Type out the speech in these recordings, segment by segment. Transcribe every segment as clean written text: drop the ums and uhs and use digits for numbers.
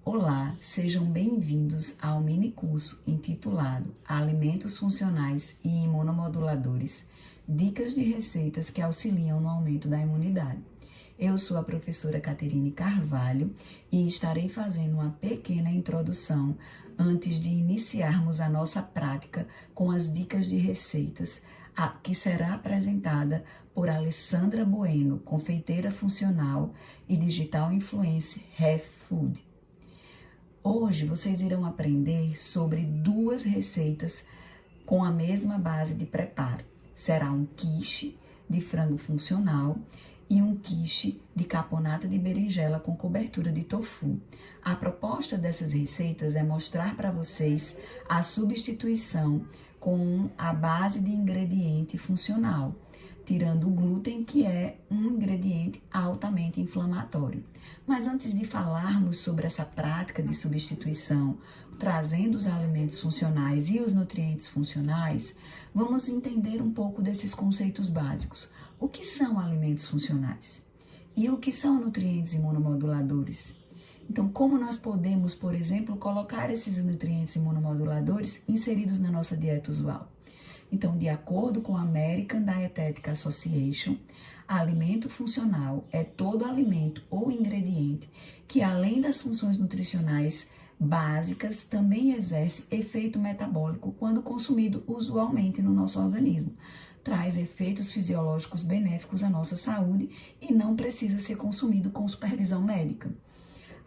Olá, sejam bem-vindos ao mini curso intitulado Alimentos Funcionais e Imunomoduladores, Dicas de Receitas que Auxiliam no Aumento da Imunidade. Eu sou a professora Caterine Carvalho e estarei fazendo uma pequena introdução antes de iniciarmos a nossa prática com as dicas de receitas, que será apresentada por Alessandra Bueno, confeiteira funcional e digital influencer Health Food. Hoje vocês irão aprender sobre duas receitas com a mesma base de preparo. Será um quiche de frango funcional e um quiche de caponata de berinjela com cobertura de tofu. A proposta dessas receitas é mostrar para vocês a substituição com a base de ingrediente funcional, tirando o glúten, que é um ingrediente altamente inflamatório. Mas antes de falarmos sobre essa prática de substituição, trazendo os alimentos funcionais e os nutrientes funcionais, vamos entender um pouco desses conceitos básicos. O que são alimentos funcionais? E o que são nutrientes imunomoduladores? Então, como nós podemos, por exemplo, colocar esses nutrientes imunomoduladores inseridos na nossa dieta usual? Então, de acordo com a American Dietetic Association, alimento funcional é todo alimento ou ingrediente que, além das funções nutricionais básicas, também exerce efeito metabólico quando consumido usualmente no nosso organismo. Traz efeitos fisiológicos benéficos à nossa saúde e não precisa ser consumido com supervisão médica.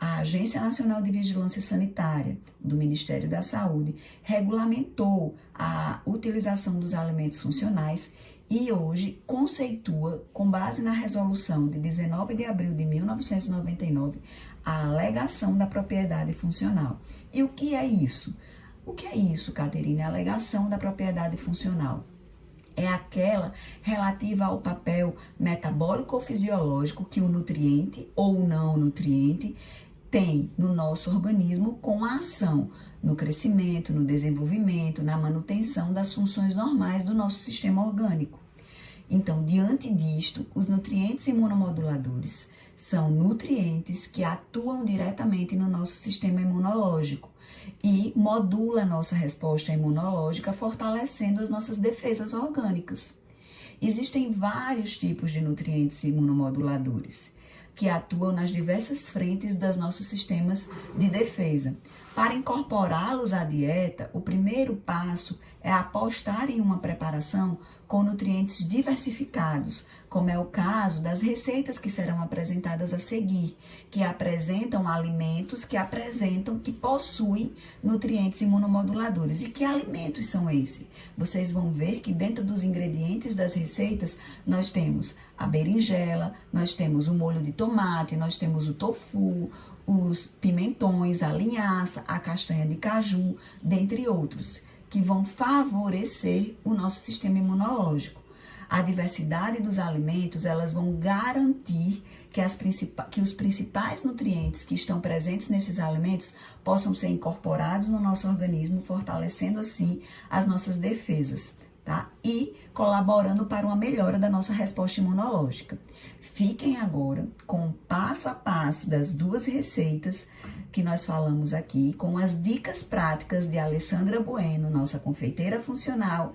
A Agência Nacional de Vigilância Sanitária do Ministério da Saúde regulamentou a utilização dos alimentos funcionais e hoje conceitua, com base na resolução de 19 de abril de 1999, a alegação da propriedade funcional. E o que é isso? O que é isso, Caterine? A alegação da propriedade funcional é aquela relativa ao papel metabólico ou fisiológico que o nutriente ou não nutriente tem no nosso organismo com a ação no crescimento, no desenvolvimento, na manutenção das funções normais do nosso sistema orgânico. Então, diante disto, os nutrientes imunomoduladores são nutrientes que atuam diretamente no nosso sistema imunológico e modula a nossa resposta imunológica, fortalecendo as nossas defesas orgânicas. Existem vários tipos de nutrientes imunomoduladores que atuam nas diversas frentes dos nossos sistemas de defesa. Para incorporá-los à dieta, o primeiro passo é apostar em uma preparação com nutrientes diversificados, como é o caso das receitas que serão apresentadas a seguir, que apresentam alimentos que possuem nutrientes imunomoduladores. E que alimentos são esses? Vocês vão ver que dentro dos ingredientes das receitas nós temos a berinjela, nós temos o molho de tomate, nós temos o tofu, os pimentões, a linhaça, a castanha de caju, dentre outros, que vão favorecer o nosso sistema imunológico. A diversidade dos alimentos, elas vão garantir que os principais nutrientes que estão presentes nesses alimentos possam ser incorporados no nosso organismo, fortalecendo assim as nossas defesas, tá? E colaborando para uma melhora da nossa resposta imunológica. Fiquem agora com o passo a passo das 2 receitas que nós falamos aqui, com as dicas práticas de Alessandra Bueno, nossa confeiteira funcional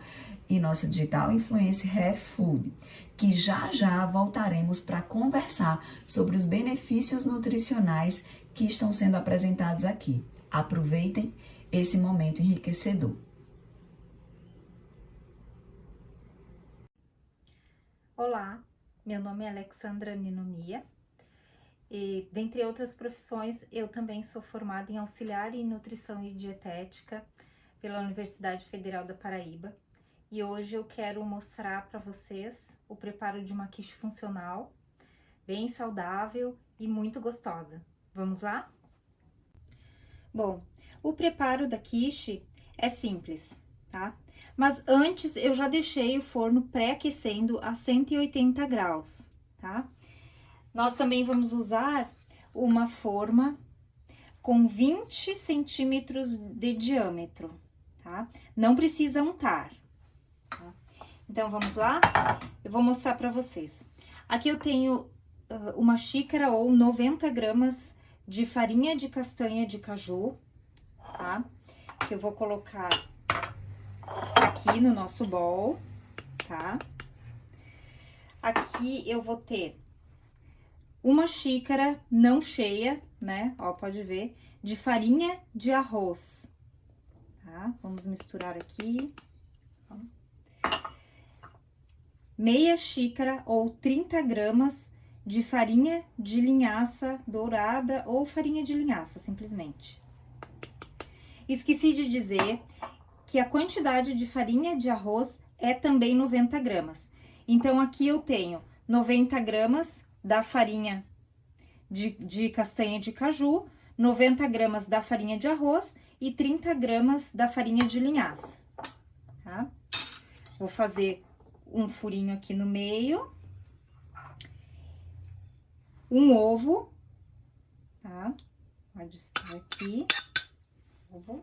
e nossa digital influencer Health Food, que já voltaremos para conversar sobre os benefícios nutricionais que estão sendo apresentados aqui. Aproveitem esse momento enriquecedor. Olá, meu nome é Alexandra Ninomia e, dentre outras profissões, eu também sou formada em auxiliar em nutrição e dietética pela Universidade Federal da Paraíba. E hoje eu quero mostrar para vocês o preparo de uma quiche funcional, bem saudável e muito gostosa. Vamos lá? Bom, o preparo da quiche é simples, tá? Mas antes eu já deixei o forno pré-aquecendo a 180 graus, tá? Nós também vamos usar uma forma com 20 centímetros de diâmetro, tá? Não precisa untar. Então, vamos lá? Eu vou mostrar para vocês. Aqui eu tenho uma xícara ou 90 gramas de farinha de castanha de caju, tá? Que eu vou colocar aqui no nosso bowl, tá? Aqui eu vou ter uma xícara não cheia, né? Ó, pode ver, de farinha de arroz, tá? Vamos misturar aqui. Meia xícara ou 30 gramas de farinha de linhaça dourada ou farinha de linhaça, simplesmente. Esqueci de dizer que a quantidade de farinha de arroz é também 90 gramas. Então, aqui eu tenho 90 gramas da farinha de castanha de caju, 90 gramas da farinha de arroz e 30 gramas da farinha de linhaça, tá? Vou fazer um furinho aqui no meio, um ovo, tá? Pode estar aqui, ovo.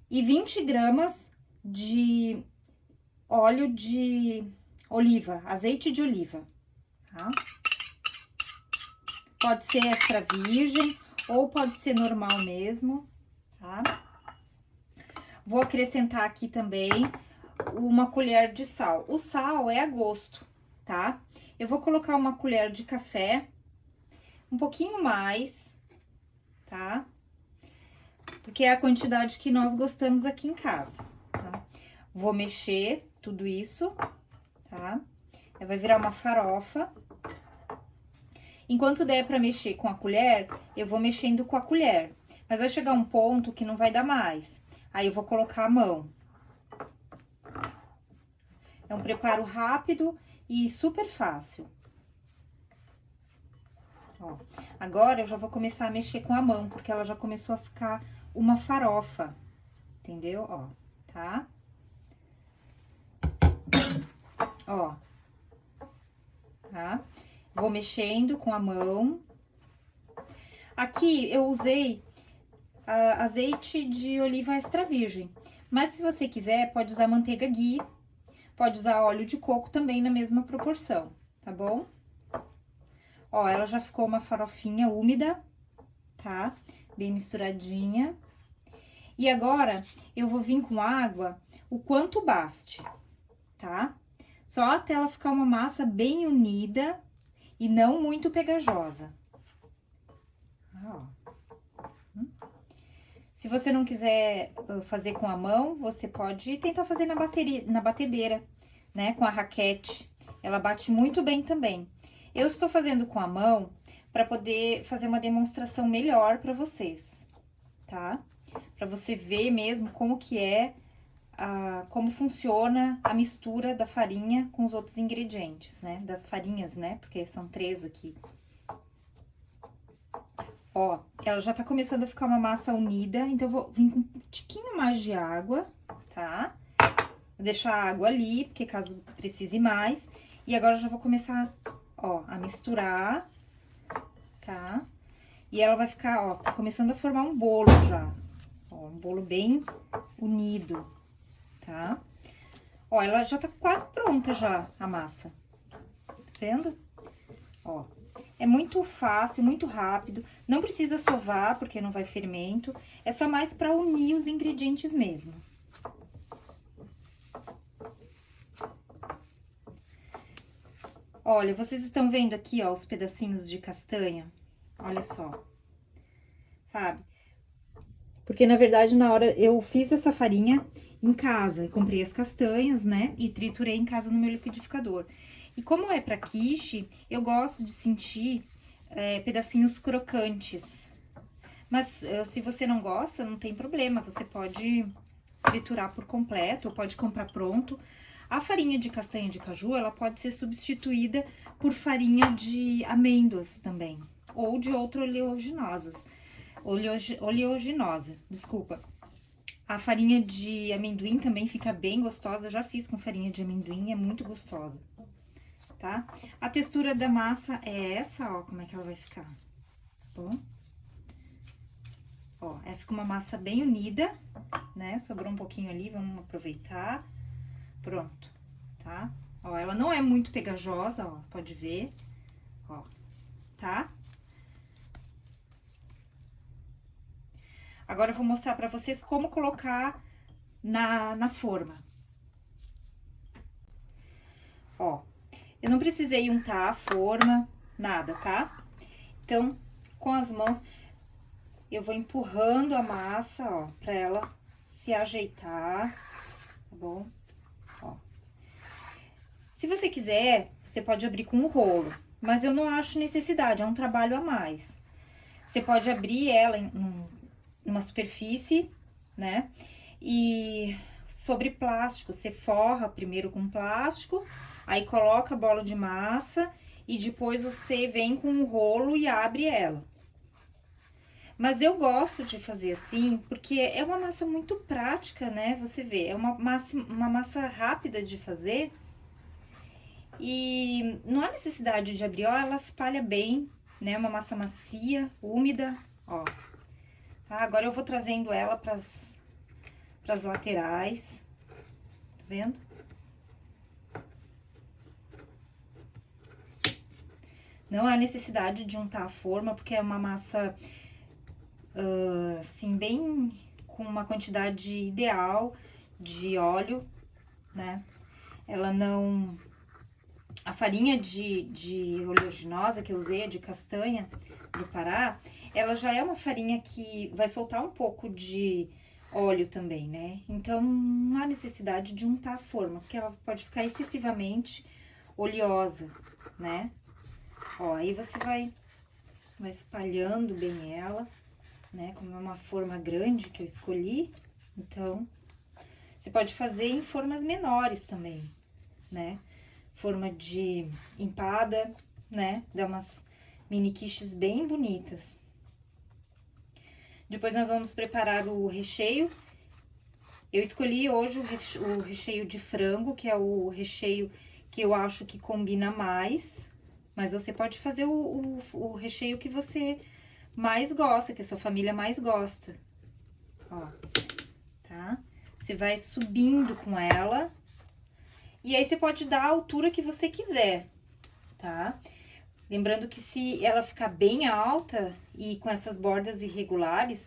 E 20 gramas de óleo de oliva, azeite de oliva, tá? Pode ser extra virgem ou pode ser normal mesmo, tá? Vou acrescentar aqui também uma colher de sal. O sal é a gosto, tá? Eu vou colocar uma colher de café, um pouquinho mais, tá? Porque é a quantidade que nós gostamos aqui em casa, tá? Vou mexer tudo isso, tá? Vai virar uma farofa. Enquanto der pra mexer com a colher, eu vou mexendo com a colher. Mas vai chegar um ponto que não vai dar mais. Aí eu vou colocar a mão. É um preparo rápido e super fácil. Ó, agora eu já vou começar a mexer com a mão, porque ela já começou a ficar uma farofa, entendeu? Ó, tá? Ó, tá? Vou mexendo com a mão. Aqui eu usei azeite de oliva extra virgem, mas se você quiser, pode usar manteiga ghee, pode usar óleo de coco também na mesma proporção, tá bom? Ó, ela já ficou uma farofinha úmida, tá? Bem misturadinha. E agora, eu vou vir com água o quanto baste, tá? Só até ela ficar uma massa bem unida e não muito pegajosa. Ó. Se você não quiser fazer com a mão, você pode tentar fazer na batedeira, né? Com a raquete. Ela bate muito bem também. Eu estou fazendo com a mão para poder fazer uma demonstração melhor para vocês, tá? Para você ver mesmo como que é, como funciona a mistura da farinha com os outros ingredientes, né? Das farinhas, né? Porque são 3 aqui. Ó, ela já tá começando a ficar uma massa unida, então eu vou vir com um tiquinho mais de água, tá? Vou deixar a água ali, porque caso precise mais. E agora eu já vou começar, ó, a misturar, tá? E ela vai ficar, ó, tá começando a formar um bolo já. Ó, um bolo bem unido, tá? Ó, ela já tá quase pronta já, a massa. Tá vendo? Ó, é muito fácil, muito rápido. Não precisa sovar, porque não vai fermento. É só mais pra unir os ingredientes mesmo. Olha, vocês estão vendo aqui, ó, os pedacinhos de castanha? Olha só. Sabe? Porque, na verdade, na hora eu fiz essa farinha em casa. Eu comprei as castanhas, né? E triturei em casa no meu liquidificador. E como é pra quiche, eu gosto de sentir pedacinhos crocantes. Mas se você não gosta, não tem problema. Você pode triturar por completo ou pode comprar pronto. A farinha de castanha de caju, ela pode ser substituída por farinha de amêndoas também. Ou de outras oleaginosas. Oleaginosa, desculpa. A farinha de amendoim também fica bem gostosa. Eu já fiz com farinha de amendoim, é muito gostosa, tá? A textura da massa é essa, ó, como é que ela vai ficar, tá bom? Ó, fica uma massa bem unida, né? Sobrou um pouquinho ali, vamos aproveitar. Pronto, tá? Ó, ela não é muito pegajosa, ó, pode ver, ó, tá? Agora eu vou mostrar pra vocês como colocar na forma. Ó, eu não precisei untar a forma, nada, tá? Então, com as mãos, eu vou empurrando a massa, ó, pra ela se ajeitar, tá bom? Ó. Se você quiser, você pode abrir com o rolo, mas eu não acho necessidade, é um trabalho a mais. Você pode abrir ela em uma superfície, né? E sobre plástico, você forra primeiro com plástico, aí coloca a bola de massa e depois você vem com o rolo e abre ela. Mas eu gosto de fazer assim, porque é uma massa muito prática, né? Você vê, é uma massa rápida de fazer. E não há necessidade de abrir, ó, ela espalha bem, né? Uma massa macia, úmida, ó. Tá? Agora eu vou trazendo ela pras laterais, tá vendo? Não há necessidade de untar a forma, porque é uma massa, assim, bem com uma quantidade ideal de óleo, né? Ela não... A farinha de oleaginosa que eu usei, de castanha do Pará, ela já é uma farinha que vai soltar um pouco de óleo também, né? Então, não há necessidade de untar a forma, porque ela pode ficar excessivamente oleosa, né? Ó, aí você vai espalhando bem ela, né? Como é uma forma grande que eu escolhi, então, você pode fazer em formas menores também, né? Forma de empada, né? Dá umas mini quiches bem bonitas. Depois nós vamos preparar o recheio. Eu escolhi hoje o recheio de frango, que é o recheio que eu acho que combina mais. Mas você pode fazer o recheio que você mais gosta, que a sua família mais gosta. Ó, tá? Você vai subindo com ela. E aí, você pode dar a altura que você quiser, tá? Lembrando que se ela ficar bem alta e com essas bordas irregulares,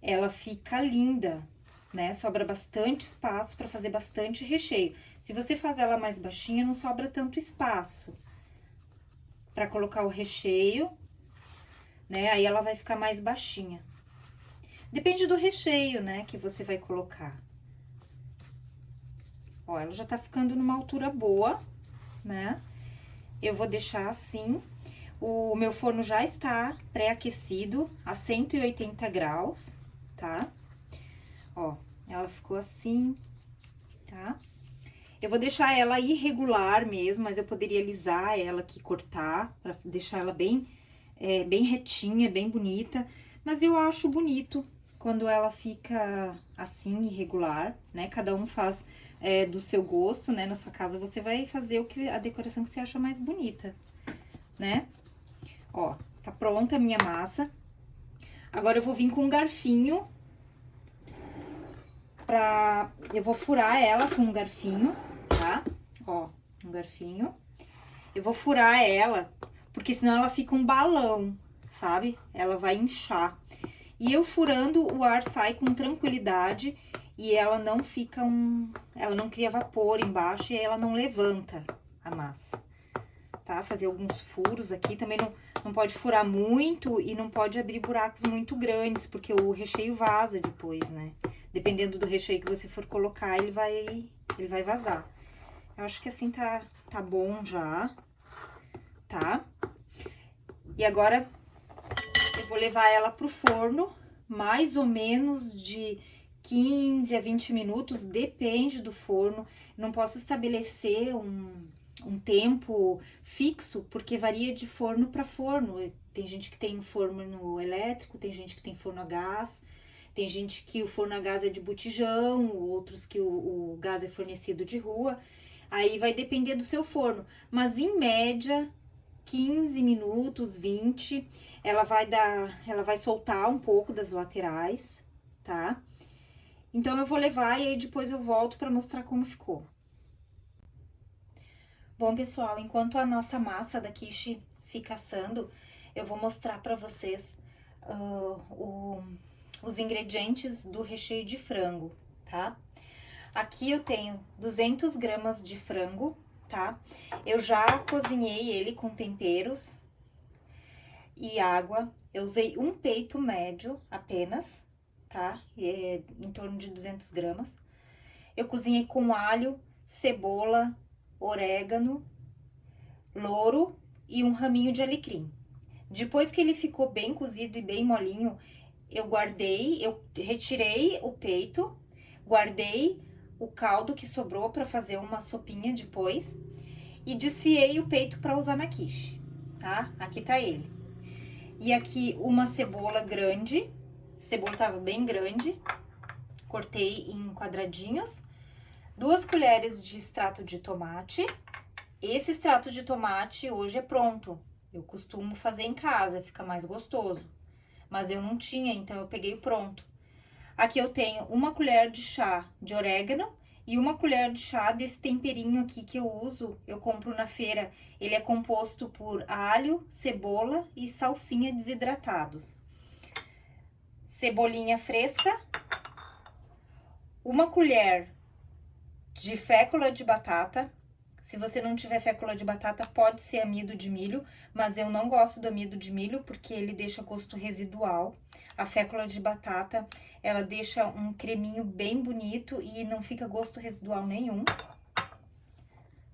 ela fica linda, né? Sobra bastante espaço para fazer bastante recheio. Se você faz ela mais baixinha, não sobra tanto espaço para colocar o recheio, né? Aí ela vai ficar mais baixinha. Depende do recheio, né, que você vai colocar. Ó, ela já tá ficando numa altura boa, né? Eu vou deixar assim. O meu forno já está pré-aquecido a 180 graus, tá? Ó, ela ficou assim, tá? Eu vou deixar ela irregular mesmo, mas eu poderia alisar ela aqui, cortar, pra deixar ela bem retinha, bem bonita. Mas eu acho bonito, quando ela fica assim, irregular, né? Cada um faz do seu gosto, né? Na sua casa você vai fazer a decoração que você acha mais bonita, né? Ó, tá pronta a minha massa. Agora eu vou vir com um garfinho eu vou furar ela com um garfinho, tá? Ó, um garfinho. Eu vou furar ela, porque senão ela fica um balão, sabe? Ela vai inchar. E eu furando, o ar sai com tranquilidade e ela não fica ela não cria vapor embaixo e ela não levanta a massa, tá? Fazer alguns furos aqui, também não pode furar muito e não pode abrir buracos muito grandes, porque o recheio vaza depois, né? Dependendo do recheio que você for colocar, ele vai vazar. Eu acho que assim tá bom já, tá? E agora eu vou levar ela pro forno, mais ou menos de 15 a 20 minutos, depende do forno. Não posso estabelecer um tempo fixo, porque varia de forno para forno. Tem gente que tem forno elétrico, tem gente que tem forno a gás, tem gente que o forno a gás é de botijão, outros que o gás é fornecido de rua. Aí vai depender do seu forno, mas em média 15 minutos, 20, ela vai soltar um pouco das laterais, tá? Então eu vou levar e aí depois eu volto para mostrar como ficou. Bom, pessoal, enquanto a nossa massa da quiche fica assando, eu vou mostrar para vocês os ingredientes do recheio de frango, tá? Aqui eu tenho 200 gramas de frango, tá? Eu já cozinhei ele com temperos e água. Eu usei um peito médio apenas, tá? Em torno de 200 gramas. Eu cozinhei com alho, cebola, orégano, louro e um raminho de alecrim. Depois que ele ficou bem cozido e bem molinho, eu retirei o peito, guardei o caldo que sobrou para fazer uma sopinha depois e desfiei o peito para usar na quiche, tá? Aqui tá ele. E aqui uma cebola grande, a cebola tava bem grande, cortei em quadradinhos. 2 colheres de extrato de tomate. Esse extrato de tomate hoje é pronto. Eu costumo fazer em casa, fica mais gostoso. Mas eu não tinha, então eu peguei o pronto. Aqui eu tenho 1 colher de chá de orégano e 1 colher de chá desse temperinho aqui que eu uso. Eu compro na feira. Ele é composto por alho, cebola e salsinha desidratados. Cebolinha fresca. 1 colher de fécula de batata. Se você não tiver fécula de batata, pode ser amido de milho, mas eu não gosto do amido de milho porque ele deixa gosto residual. A fécula de batata, ela deixa um creminho bem bonito e não fica gosto residual nenhum.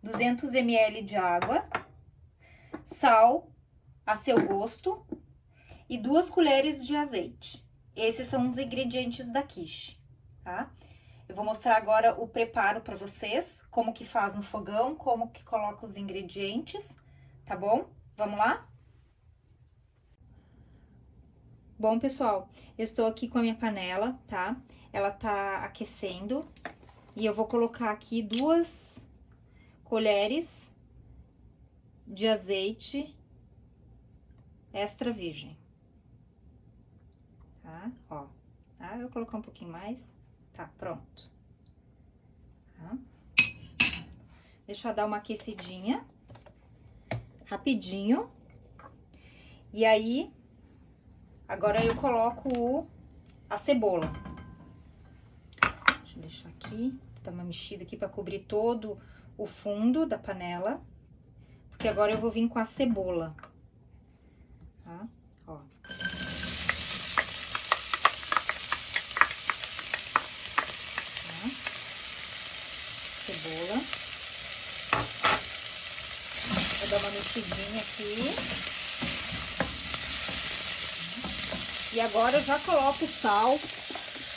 200 ml de água, sal a seu gosto e 2 colheres de azeite. Esses são os ingredientes da quiche, tá? Eu vou mostrar agora o preparo para vocês, como que faz no fogão, como que coloca os ingredientes, tá bom? Vamos lá? Bom, pessoal, eu estou aqui com a minha panela, tá? Ela tá aquecendo e eu vou colocar aqui 2 colheres de azeite extra virgem, tá? Ó, tá? Eu vou colocar um pouquinho mais. Tá, pronto. Tá? Deixa eu dar uma aquecidinha. Rapidinho. E aí, agora eu coloco a cebola. Deixa eu deixar aqui, dar uma mexida aqui pra cobrir todo o fundo da panela. Porque agora eu vou vir com a cebola. Tá? Ó. Cebola. Vou dar uma mexidinha aqui. E agora eu já coloco o sal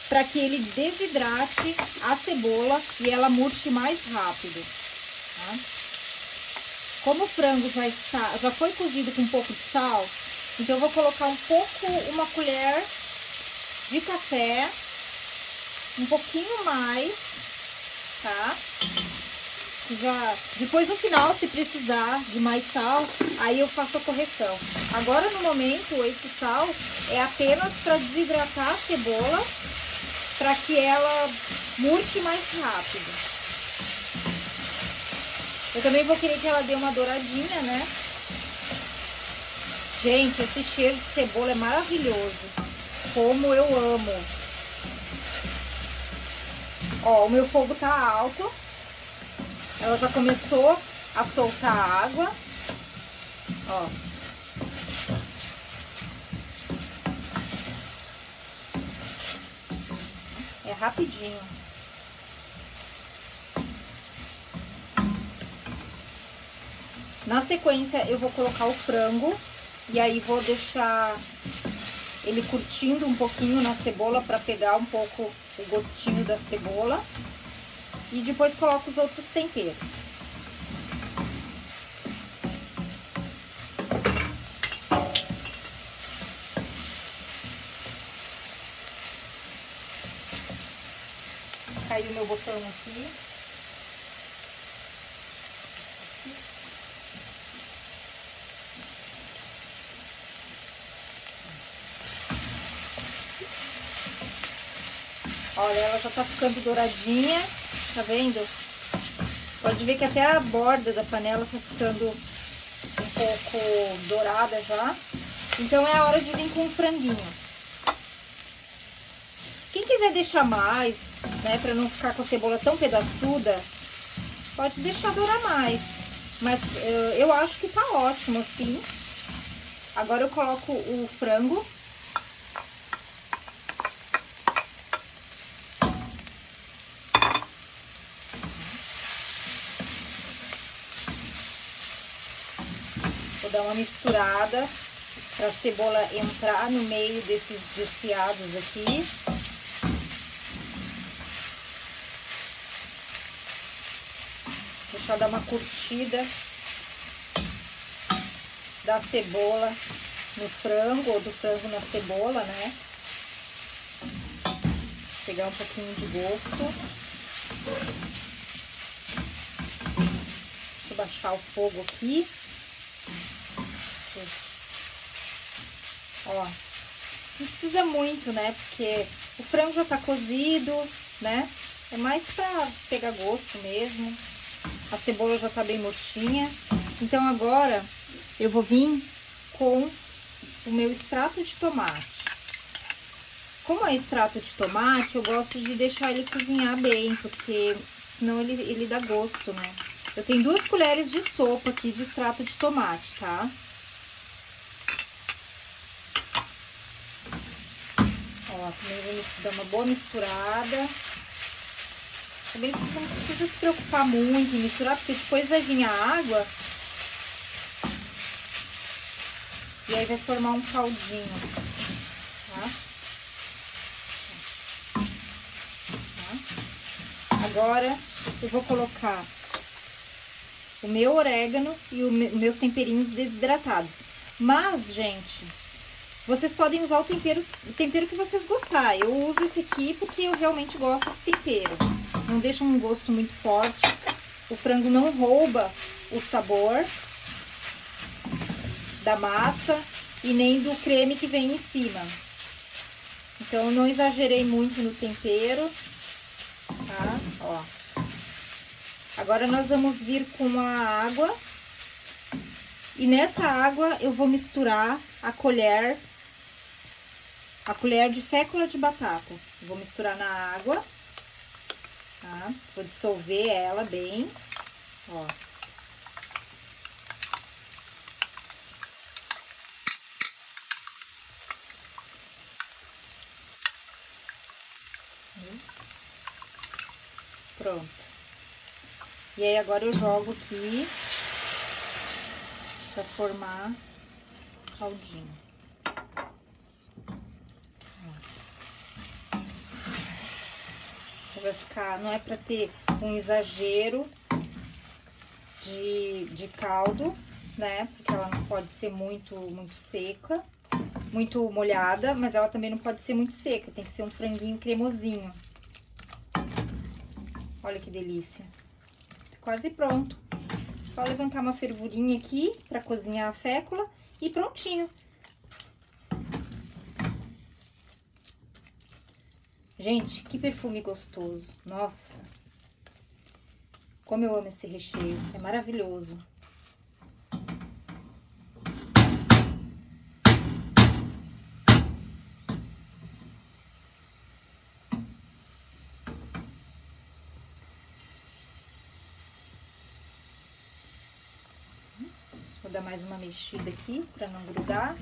para que ele desidrate a cebola e ela murche mais rápido, tá? Como o frango já foi cozido com um pouco de sal, então eu vou colocar uma colher de café, um pouquinho mais, tá? Depois no final, se precisar de mais sal, aí eu faço a correção. Agora no momento, esse sal é apenas para desidratar a cebola, para que ela murche mais rápido. Eu também vou querer que ela dê uma douradinha, né? Gente, esse cheiro de cebola é maravilhoso. Como eu amo. Ó, o meu fogo tá alto. Ela já começou a soltar água. Ó. É rapidinho. Na sequência, eu vou colocar o frango. E aí, vou deixar ele curtindo um pouquinho na cebola para pegar um pouco o gostinho da cebola. E depois coloco os outros temperos. Caiu meu botão aqui. Olha, ela já tá ficando douradinha, tá vendo? Pode ver que até a borda da panela tá ficando um pouco dourada já. Então é a hora de vir com o franguinho. Quem quiser deixar mais, né, pra não ficar com a cebola tão pedaçuda, pode deixar dourar mais. Mas eu acho que tá ótimo assim. Agora eu coloco o frango. Vou dar uma misturada para a cebola entrar no meio desses desfiados aqui. Deixar dar uma curtida da cebola no frango, ou do frango na cebola, né? Pegar um pouquinho de gosto. Deixa eu baixar o fogo aqui. Ó, não precisa muito, né? Porque o frango já tá cozido, né? É mais pra pegar gosto mesmo. A cebola já tá bem murchinha. Então agora eu vou vir com o meu extrato de tomate. Como é extrato de tomate, eu gosto de deixar ele cozinhar bem, porque senão ele dá gosto, né? Eu tenho 2 colheres de sopa aqui de extrato de tomate, tá? Ó, também vou dar uma boa misturada. Também não precisa se preocupar muito em misturar, porque depois vai vir a água. E aí vai formar um caldinho, tá? Agora, eu vou colocar o meu orégano e os meus temperinhos desidratados. Mas, gente, vocês podem usar o tempero que vocês gostarem. Eu uso esse aqui porque eu realmente gosto desse tempero. Não deixa um gosto muito forte. O frango não rouba o sabor da massa e nem do creme que vem em cima. Então, eu não exagerei muito no tempero, tá? Ó. Agora, nós vamos vir com a água. E nessa água, eu vou misturar a colher de fécula de batata. Vou misturar na água, tá? Vou dissolver ela bem, ó. Pronto. E aí, agora eu jogo aqui pra formar o caldinho. Vai ficar, não é pra ter um exagero de caldo, né? Porque ela não pode ser muito seca. muito molhada, mas ela também não pode ser muito seca, tem que ser um franguinho cremosinho. Olha que delícia. Quase pronto. Só levantar uma fervurinha aqui pra cozinhar a fécula e prontinho. Gente, que perfume gostoso. Nossa. Como eu amo esse recheio. É maravilhoso. Vou dar mais uma mexida aqui pra não grudar.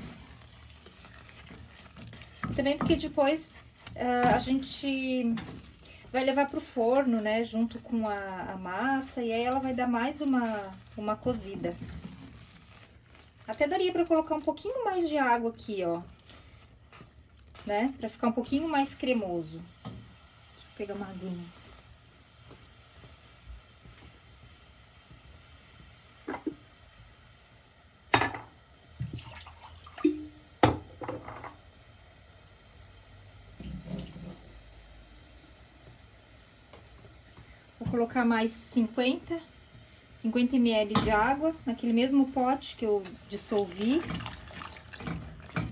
Também porque depois a gente vai levar pro forno, né, junto com a massa, e aí ela vai dar mais uma cozida. Até daria pra colocar um pouquinho mais de água aqui, ó, né, pra ficar um pouquinho mais cremoso. Deixa eu pegar uma aguinha. Vou colocar mais 50 ml de água, naquele mesmo pote que eu dissolvi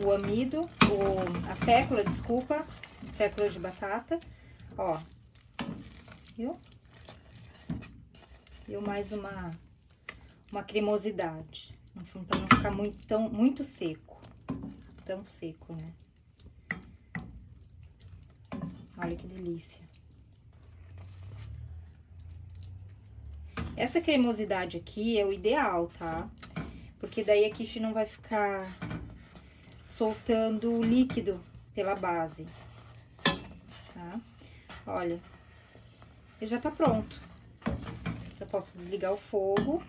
o amido, a fécula, desculpa, fécula de batata, ó, viu? Deu mais uma cremosidade, pra não ficar muito seco, tão seco, né? Olha que delícia. Essa cremosidade aqui é o ideal, tá? Porque daí a quiche não vai ficar soltando líquido pela base, tá? Olha, ele já tá pronto. Já posso desligar o fogo.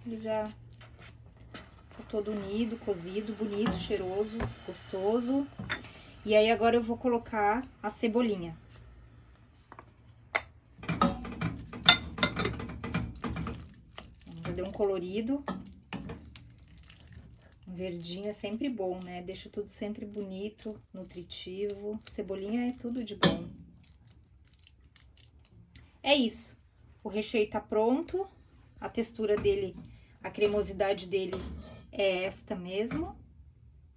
Ele já tá todo unido, cozido, bonito, cheiroso, gostoso. E aí, agora eu vou colocar a cebolinha. Já deu um colorido. Um verdinho é sempre bom, né? Deixa tudo sempre bonito, nutritivo. Cebolinha é tudo de bom. É isso. O recheio tá pronto. A textura dele, a cremosidade dele é esta mesmo,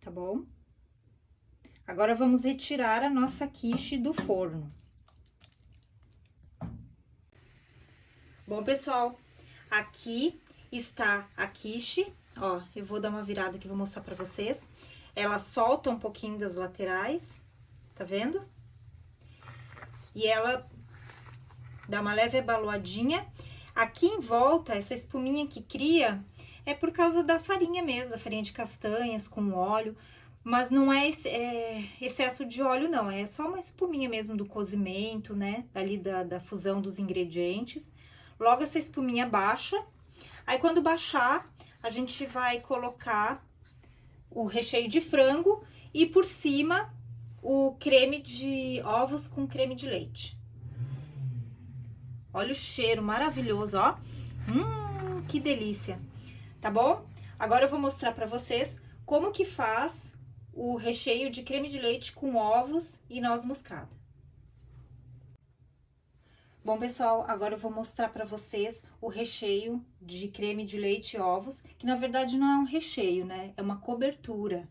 tá bom? Agora, vamos retirar a nossa quiche do forno. Bom, pessoal, aqui está a quiche. Ó, eu vou dar uma virada aqui, vou mostrar pra vocês. Ela solta um pouquinho das laterais, tá vendo? E ela dá uma leve abaloadinha. Aqui em volta, essa espuminha que cria é por causa da farinha mesmo, da farinha de castanhas com óleo. Mas não é excesso de óleo, não. É só uma espuminha mesmo do cozimento, né? Ali da fusão dos ingredientes. Logo essa espuminha baixa. Aí, quando baixar, a gente vai colocar o recheio de frango e por cima o creme de ovos com creme de leite. Olha o cheiro maravilhoso, ó. Que delícia. Tá bom? Agora eu vou mostrar pra vocês como que faz o recheio de creme de leite com ovos e noz moscada. Bom, pessoal, agora eu vou mostrar pra vocês o recheio de creme de leite e ovos, que na verdade não é um recheio, né? É uma cobertura,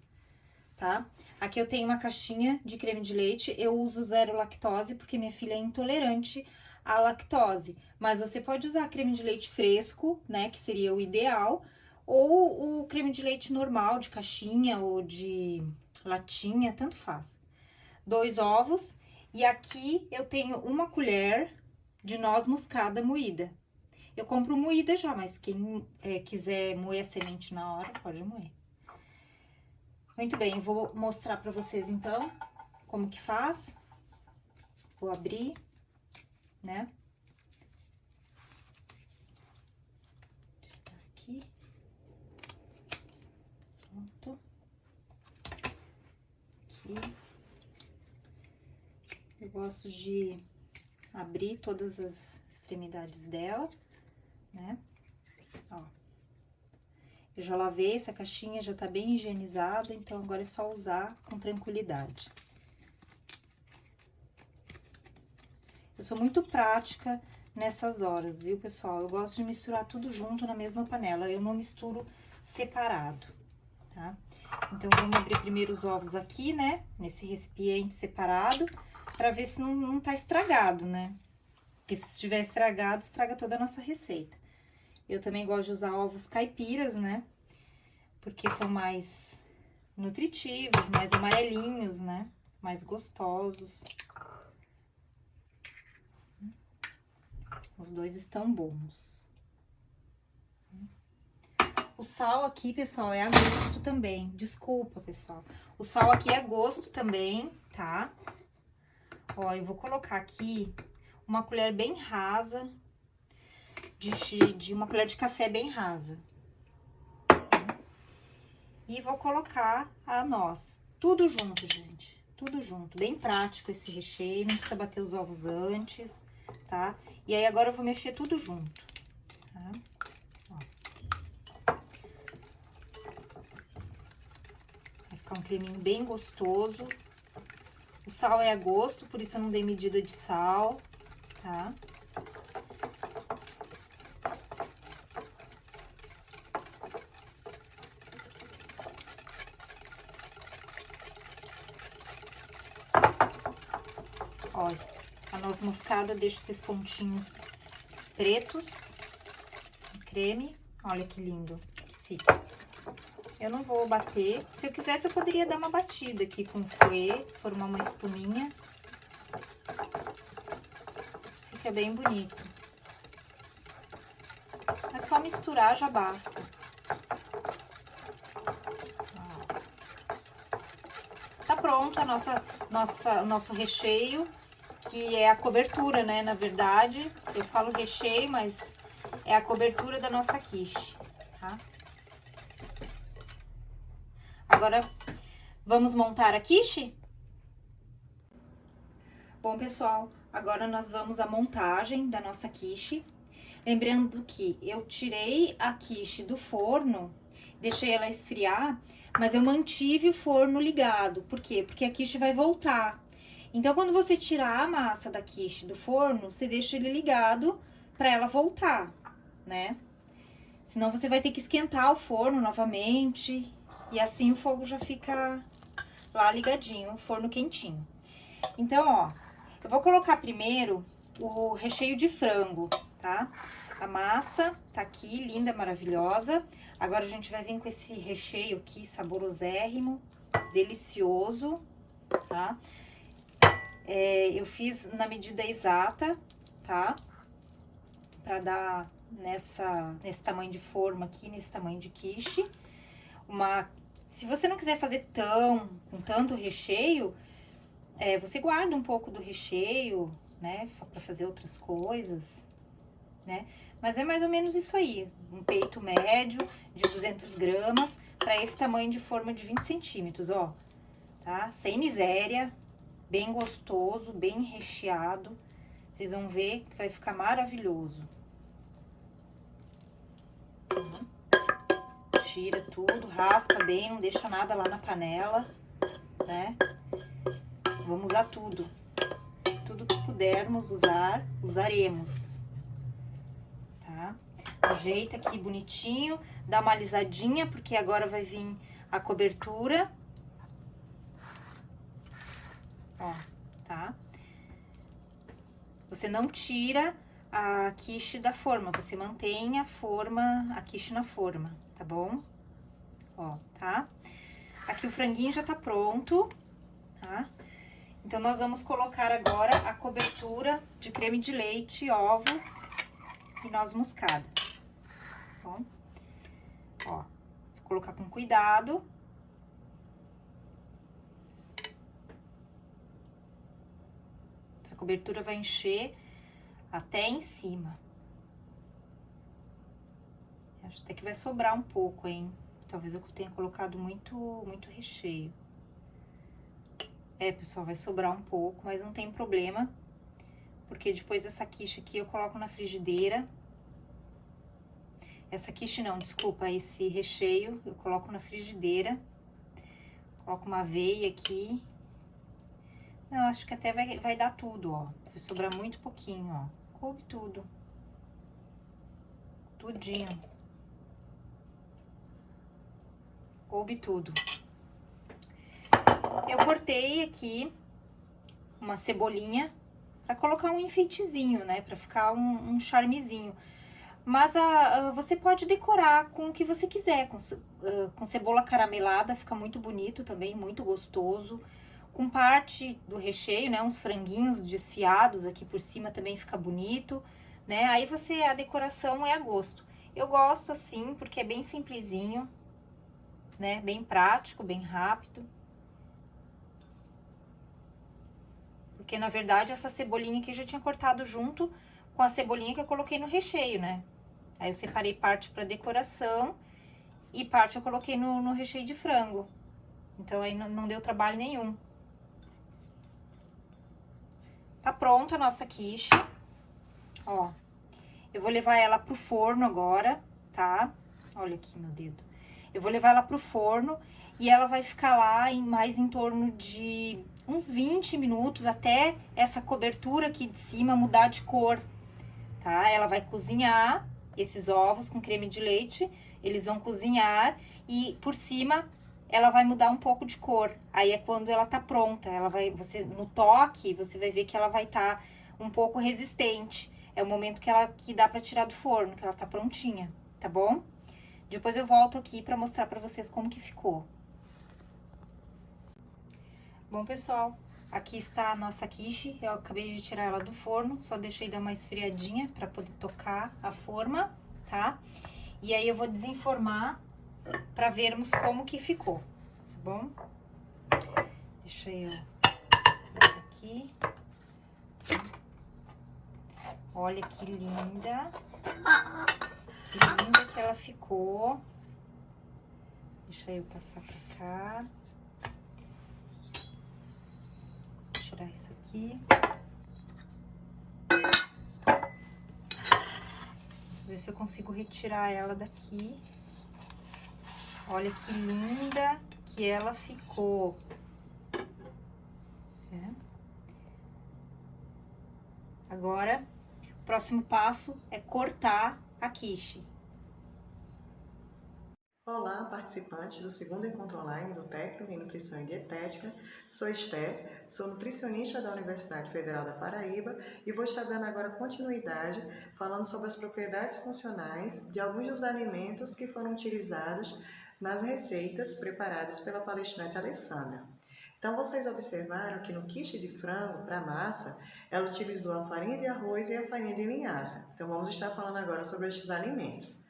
tá? Aqui eu tenho uma caixinha de creme de leite, eu uso zero lactose, porque minha filha é intolerante à lactose. Mas você pode usar creme de leite fresco, né, que seria o ideal, ou o creme de leite normal, de caixinha ou de latinha, tanto faz. 2 ovos, e aqui eu tenho uma colher de noz moscada moída. Eu compro moída já, mas quem quiser moer a semente na hora, pode moer. Muito bem, vou mostrar pra vocês, então, como que faz. Vou abrir, né? Aqui. Pronto. Aqui. Eu gosto de abrir todas as extremidades dela, né? Ó. Eu já lavei essa caixinha, já tá bem higienizada, então agora é só usar com tranquilidade. Eu sou muito prática nessas horas, viu, pessoal? Eu gosto de misturar tudo junto na mesma panela, eu não misturo separado, tá? Então, vamos abrir primeiro os ovos aqui, né? Nesse recipiente separado, pra ver se não tá estragado, né? Porque se estiver estragado, estraga toda a nossa receita. Eu também gosto de usar ovos caipiras, né? Porque são mais nutritivos, mais amarelinhos, né? Mais gostosos. Os dois estão bons. O sal aqui, pessoal, é a gosto também. Desculpa, pessoal. O sal aqui é a gosto também, tá? Ó, eu vou colocar aqui uma colher bem rasa, de uma colher de café bem rasa. E vou colocar a noz. Tudo junto, gente. Tudo junto. Bem prático esse recheio, não precisa bater os ovos antes, tá? E aí, agora eu vou mexer tudo junto, tá? Ó. Vai ficar um creminho bem gostoso. O sal é a gosto, por isso eu não dei medida de sal, tá? Ó, a noz moscada deixa esses pontinhos pretos, creme. Olha que lindo fica. Eu não vou bater. Se eu quisesse, eu poderia dar uma batida aqui com fouet, formar uma espuminha. Fica bem bonito. É só misturar, já basta. Tá pronto o nosso recheio, que é a cobertura, né? Na verdade, eu falo recheio, mas é a cobertura da nossa quiche, tá? Agora, vamos montar a quiche? Bom, pessoal, agora nós vamos à montagem da nossa quiche. Lembrando que eu tirei a quiche do forno, deixei ela esfriar, mas eu mantive o forno ligado. Por quê? Porque a quiche vai voltar. Então, quando você tirar a massa da quiche do forno, você deixa ele ligado para ela voltar, né? Senão você vai ter que esquentar o forno novamente e assim o fogo já fica lá ligadinho, o forno quentinho. Então, ó, eu vou colocar primeiro o recheio de frango, tá? A massa tá aqui, linda, maravilhosa. Agora a gente vai vir com esse recheio aqui, saborosérrimo, delicioso, tá? Eu fiz na medida exata, tá? Pra dar nesse tamanho de forma aqui, nesse tamanho de quiche. Se você não quiser fazer com tanto recheio, você guarda um pouco do recheio, né? Pra fazer outras coisas, né? Mas é mais ou menos isso aí, um peito médio de 200 gramas para esse tamanho de forma de 20 centímetros, ó, tá? Sem miséria, bem gostoso, bem recheado, vocês vão ver que vai ficar maravilhoso. Tira tudo, raspa bem, não deixa nada lá na panela, né? Vamos usar tudo, tudo que pudermos usar, usaremos. Ajeita aqui bonitinho, dá uma alisadinha, porque agora vai vir a cobertura. Ó, tá? Você não tira a quiche da forma, você mantém a quiche na forma, tá bom? Ó, tá? Aqui o franguinho já tá pronto, tá? Então, nós vamos colocar agora a cobertura de creme de leite, ovos e noz moscada. Bom, ó, vou colocar com cuidado. Essa cobertura vai encher até em cima. Acho até que vai sobrar um pouco, hein? Talvez eu tenha colocado muito recheio. Pessoal, vai sobrar um pouco, mas não tem problema. Porque depois dessa quiche aqui eu coloco na frigideira. Essa quiche não, desculpa, esse recheio eu coloco na frigideira. Coloco uma aveia aqui. Não, acho que até vai dar tudo, ó. Vai sobrar muito pouquinho, ó. Coube tudo. Tudinho. Coube tudo. Eu cortei aqui uma cebolinha pra colocar um enfeitezinho, né? Pra ficar um charmezinho. Mas você pode decorar com o que você quiser. Com cebola caramelada, fica muito bonito também, muito gostoso. Com parte do recheio, né? Uns franguinhos desfiados aqui por cima também fica bonito, né? Aí a decoração é a gosto. Eu gosto assim, porque é bem simplesinho, né? Bem prático, bem rápido. Porque, na verdade, essa cebolinha aqui eu já tinha cortado junto com a cebolinha que eu coloquei no recheio, né? Aí eu separei parte para decoração e parte eu coloquei no recheio de frango. Então, aí não deu trabalho nenhum. Tá pronta a nossa quiche. Ó, eu vou levar ela pro forno agora, tá? Olha aqui meu dedo. Eu vou levar ela pro forno e ela vai ficar lá em torno de uns 20 minutos até essa cobertura aqui de cima mudar de cor, tá? Ela vai cozinhar esses ovos com creme de leite, eles vão cozinhar e por cima ela vai mudar um pouco de cor. Aí é quando ela tá pronta, no toque, você vai ver que ela vai estar um pouco resistente. É o momento que dá pra tirar do forno, que ela tá prontinha, tá bom? Depois eu volto aqui pra mostrar pra vocês como que ficou. Bom, pessoal, aqui está a nossa quiche. Eu acabei de tirar ela do forno, só deixei dar uma esfriadinha pra poder tocar a forma, tá? E aí eu vou desenformar pra vermos como que ficou, tá bom? Deixa eu ver aqui. Olha que linda. Que linda que ela ficou. Deixa eu passar pra cá. Vou tirar isso aqui. Vamos ver se eu consigo retirar ela daqui. Olha que linda que ela ficou. É. Agora, o próximo passo é cortar a quiche. Olá, participantes do segundo encontro online do Técnico em Nutrição e Dietética. Sou Esther, sou nutricionista da Universidade Federal da Paraíba e vou estar dando agora continuidade falando sobre as propriedades funcionais de alguns dos alimentos que foram utilizados nas receitas preparadas pela palestrante Alessandra. Então, vocês observaram que no quiche de frango para massa, ela utilizou a farinha de arroz e a farinha de linhaça. Então, vamos estar falando agora sobre estes alimentos.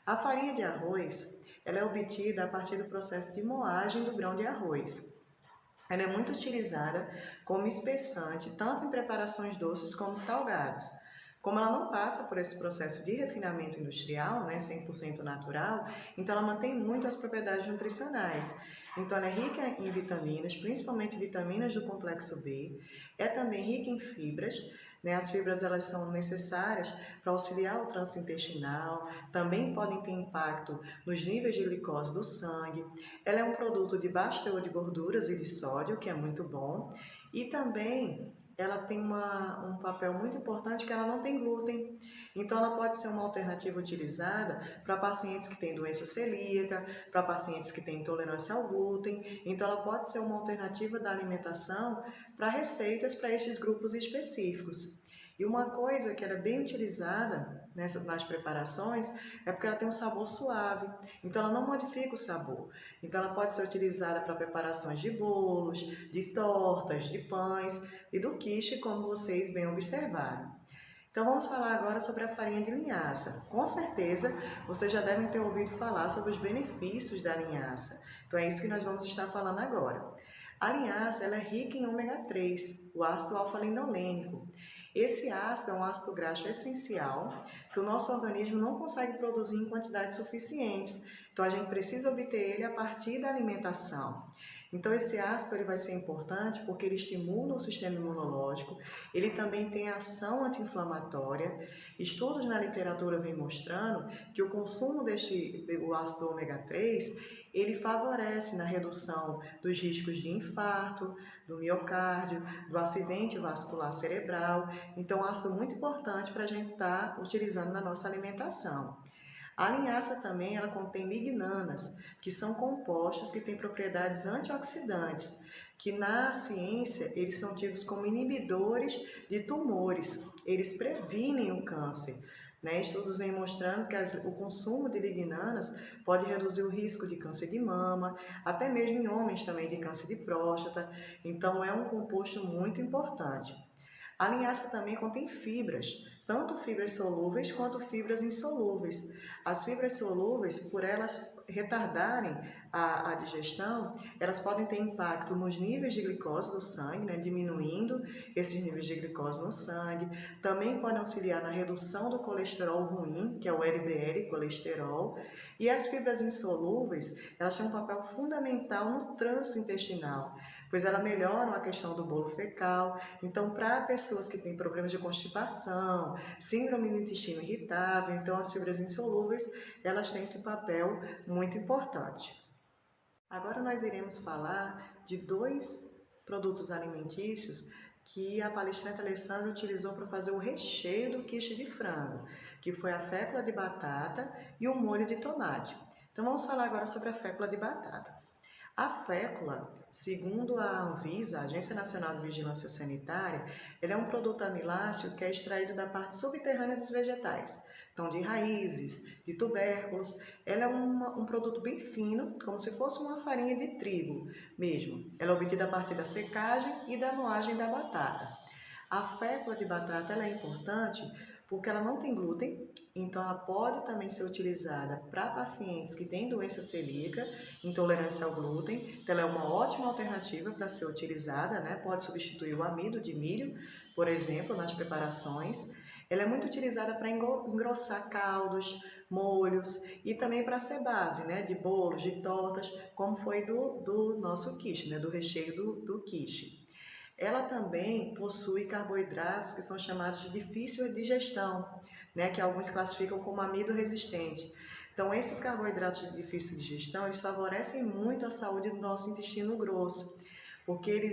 A farinha de arroz ela é obtida a partir do processo de moagem do grão de arroz. Ela é muito utilizada como espessante, tanto em preparações doces como salgadas. Como ela não passa por esse processo de refinamento industrial, 100% natural, então ela mantém muito as propriedades nutricionais. Então ela é rica em vitaminas, principalmente vitaminas do complexo B, é também rica em fibras. As fibras elas são necessárias para auxiliar o trânsito intestinal, também podem ter impacto nos níveis de glicose do sangue. Ela é um produto de baixo teor de gorduras e de sódio, que é muito bom, e também ela tem um papel muito importante que ela não tem glúten. Então ela pode ser uma alternativa utilizada para pacientes que têm doença celíaca, para pacientes que têm intolerância ao glúten. Então ela pode ser uma alternativa da alimentação para receitas para estes grupos específicos. E uma coisa que ela é bem utilizada nas preparações é porque ela tem um sabor suave, então ela não modifica o sabor. Então ela pode ser utilizada para preparações de bolos, de tortas, de pães e do quiche, como vocês bem observaram. Então vamos falar agora sobre a farinha de linhaça. Com certeza vocês já devem ter ouvido falar sobre os benefícios da linhaça. Então é isso que nós vamos estar falando agora. A linhaça ela é rica em ômega 3, o ácido alfa-linolênico. Esse ácido é um ácido graxo essencial que o nosso organismo não consegue produzir em quantidades suficientes. Então a gente precisa obter ele a partir da alimentação. Então esse ácido ele vai ser importante porque ele estimula o sistema imunológico, ele também tem ação anti-inflamatória. Estudos na literatura vêm mostrando que o consumo do ácido ômega 3 ele favorece na redução dos riscos de infarto, do miocárdio, do acidente vascular cerebral. Então, ácido muito importante para a gente estar utilizando na nossa alimentação. A linhaça também ela contém lignanas, que são compostos que têm propriedades antioxidantes, que na ciência eles são tidos como inibidores de tumores, eles previnem o câncer. Estudos vêm mostrando que o consumo de lignanas pode reduzir o risco de câncer de mama, até mesmo em homens também de câncer de próstata, então é um composto muito importante. A linhaça também contém fibras, tanto fibras solúveis quanto fibras insolúveis. As fibras solúveis, por elas retardarem a digestão, elas podem ter impacto nos níveis de glicose do sangue, diminuindo esses níveis de glicose no sangue. Também podem auxiliar na redução do colesterol ruim, que é o LDL, colesterol. E as fibras insolúveis, elas têm um papel fundamental no trânsito intestinal, pois elas melhoram a questão do bolo fecal. Então, para pessoas que têm problemas de constipação, síndrome do intestino irritável, então as fibras insolúveis, elas têm esse papel muito importante. Agora nós iremos falar de 2 produtos alimentícios que a palestrante Alessandra utilizou para fazer o recheio do quiche de frango, que foi a fécula de batata e o molho de tomate. Então vamos falar agora sobre a fécula de batata. A fécula, segundo a Anvisa, a Agência Nacional de Vigilância Sanitária, ela é um produto amiláceo que é extraído da parte subterrânea dos vegetais, então de raízes, de tubérculos. Ela é um produto bem fino, como se fosse uma farinha de trigo mesmo. Ela é obtida a partir da secagem e da moagem da batata. A fécula de batata ela é importante porque ela não tem glúten, então ela pode também ser utilizada para pacientes que têm doença celíaca, intolerância ao glúten. Então ela é uma ótima alternativa para ser utilizada, Pode substituir o amido de milho, por exemplo, nas preparações. Ela é muito utilizada para engrossar caldos, molhos e também para ser base, de bolos, de tortas, como foi do nosso quiche, do recheio do quiche. Ela também possui carboidratos que são chamados de difícil digestão, que alguns classificam como amido resistente. Então, esses carboidratos de difícil digestão, eles favorecem muito a saúde do nosso intestino grosso, porque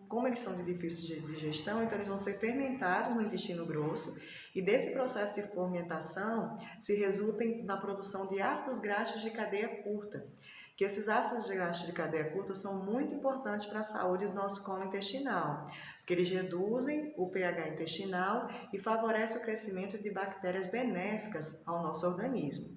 como eles são de difícil digestão, então eles vão ser fermentados no intestino grosso, e desse processo de fermentação se resulta na produção de ácidos graxos de cadeia curta, que esses ácidos graxos de cadeia curta são muito importantes para a saúde do nosso colo intestinal, porque eles reduzem o pH intestinal e favorecem o crescimento de bactérias benéficas ao nosso organismo.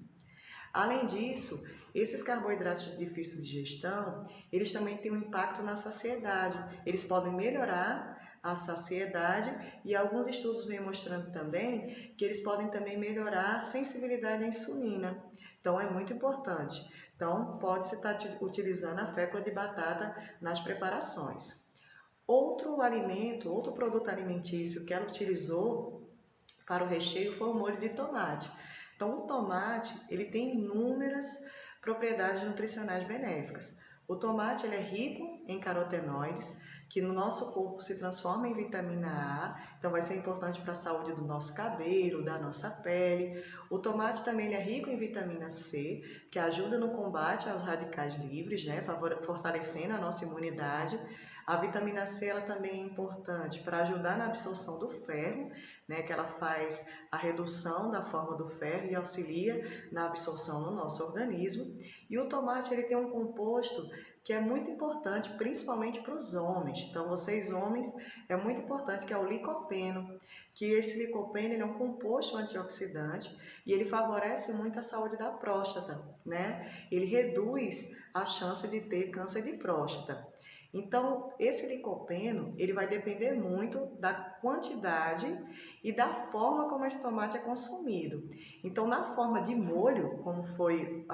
Além disso, esses carboidratos de difícil digestão, eles também têm um impacto na saciedade. Eles podem melhorar a saciedade e alguns estudos vêm mostrando também que eles podem também melhorar a sensibilidade à insulina. Então, é muito importante. Então, pode-se estar utilizando a fécula de batata nas preparações. Outro produto alimentício que ela utilizou para o recheio foi o molho de tomate. Então, o tomate, ele tem inúmeras propriedades nutricionais benéficas. O tomate ele é rico em carotenoides, que no nosso corpo se transforma em vitamina A, então vai ser importante para a saúde do nosso cabelo, da nossa pele. O tomate também ele é rico em vitamina C, que ajuda no combate aos radicais livres, fortalecendo a nossa imunidade. A vitamina C ela também é importante para ajudar na absorção do ferro, que ela faz a redução da forma do ferro e auxilia na absorção no nosso organismo. E o tomate ele tem um composto que é muito importante, principalmente para os homens. Então, vocês homens, é muito importante, que é o licopeno, que esse licopeno ele é um composto antioxidante e ele favorece muito a saúde da próstata, Ele reduz a chance de ter câncer de próstata. Então, esse licopeno, ele vai depender muito da quantidade e da forma como esse tomate é consumido. Então, na forma de molho, como foi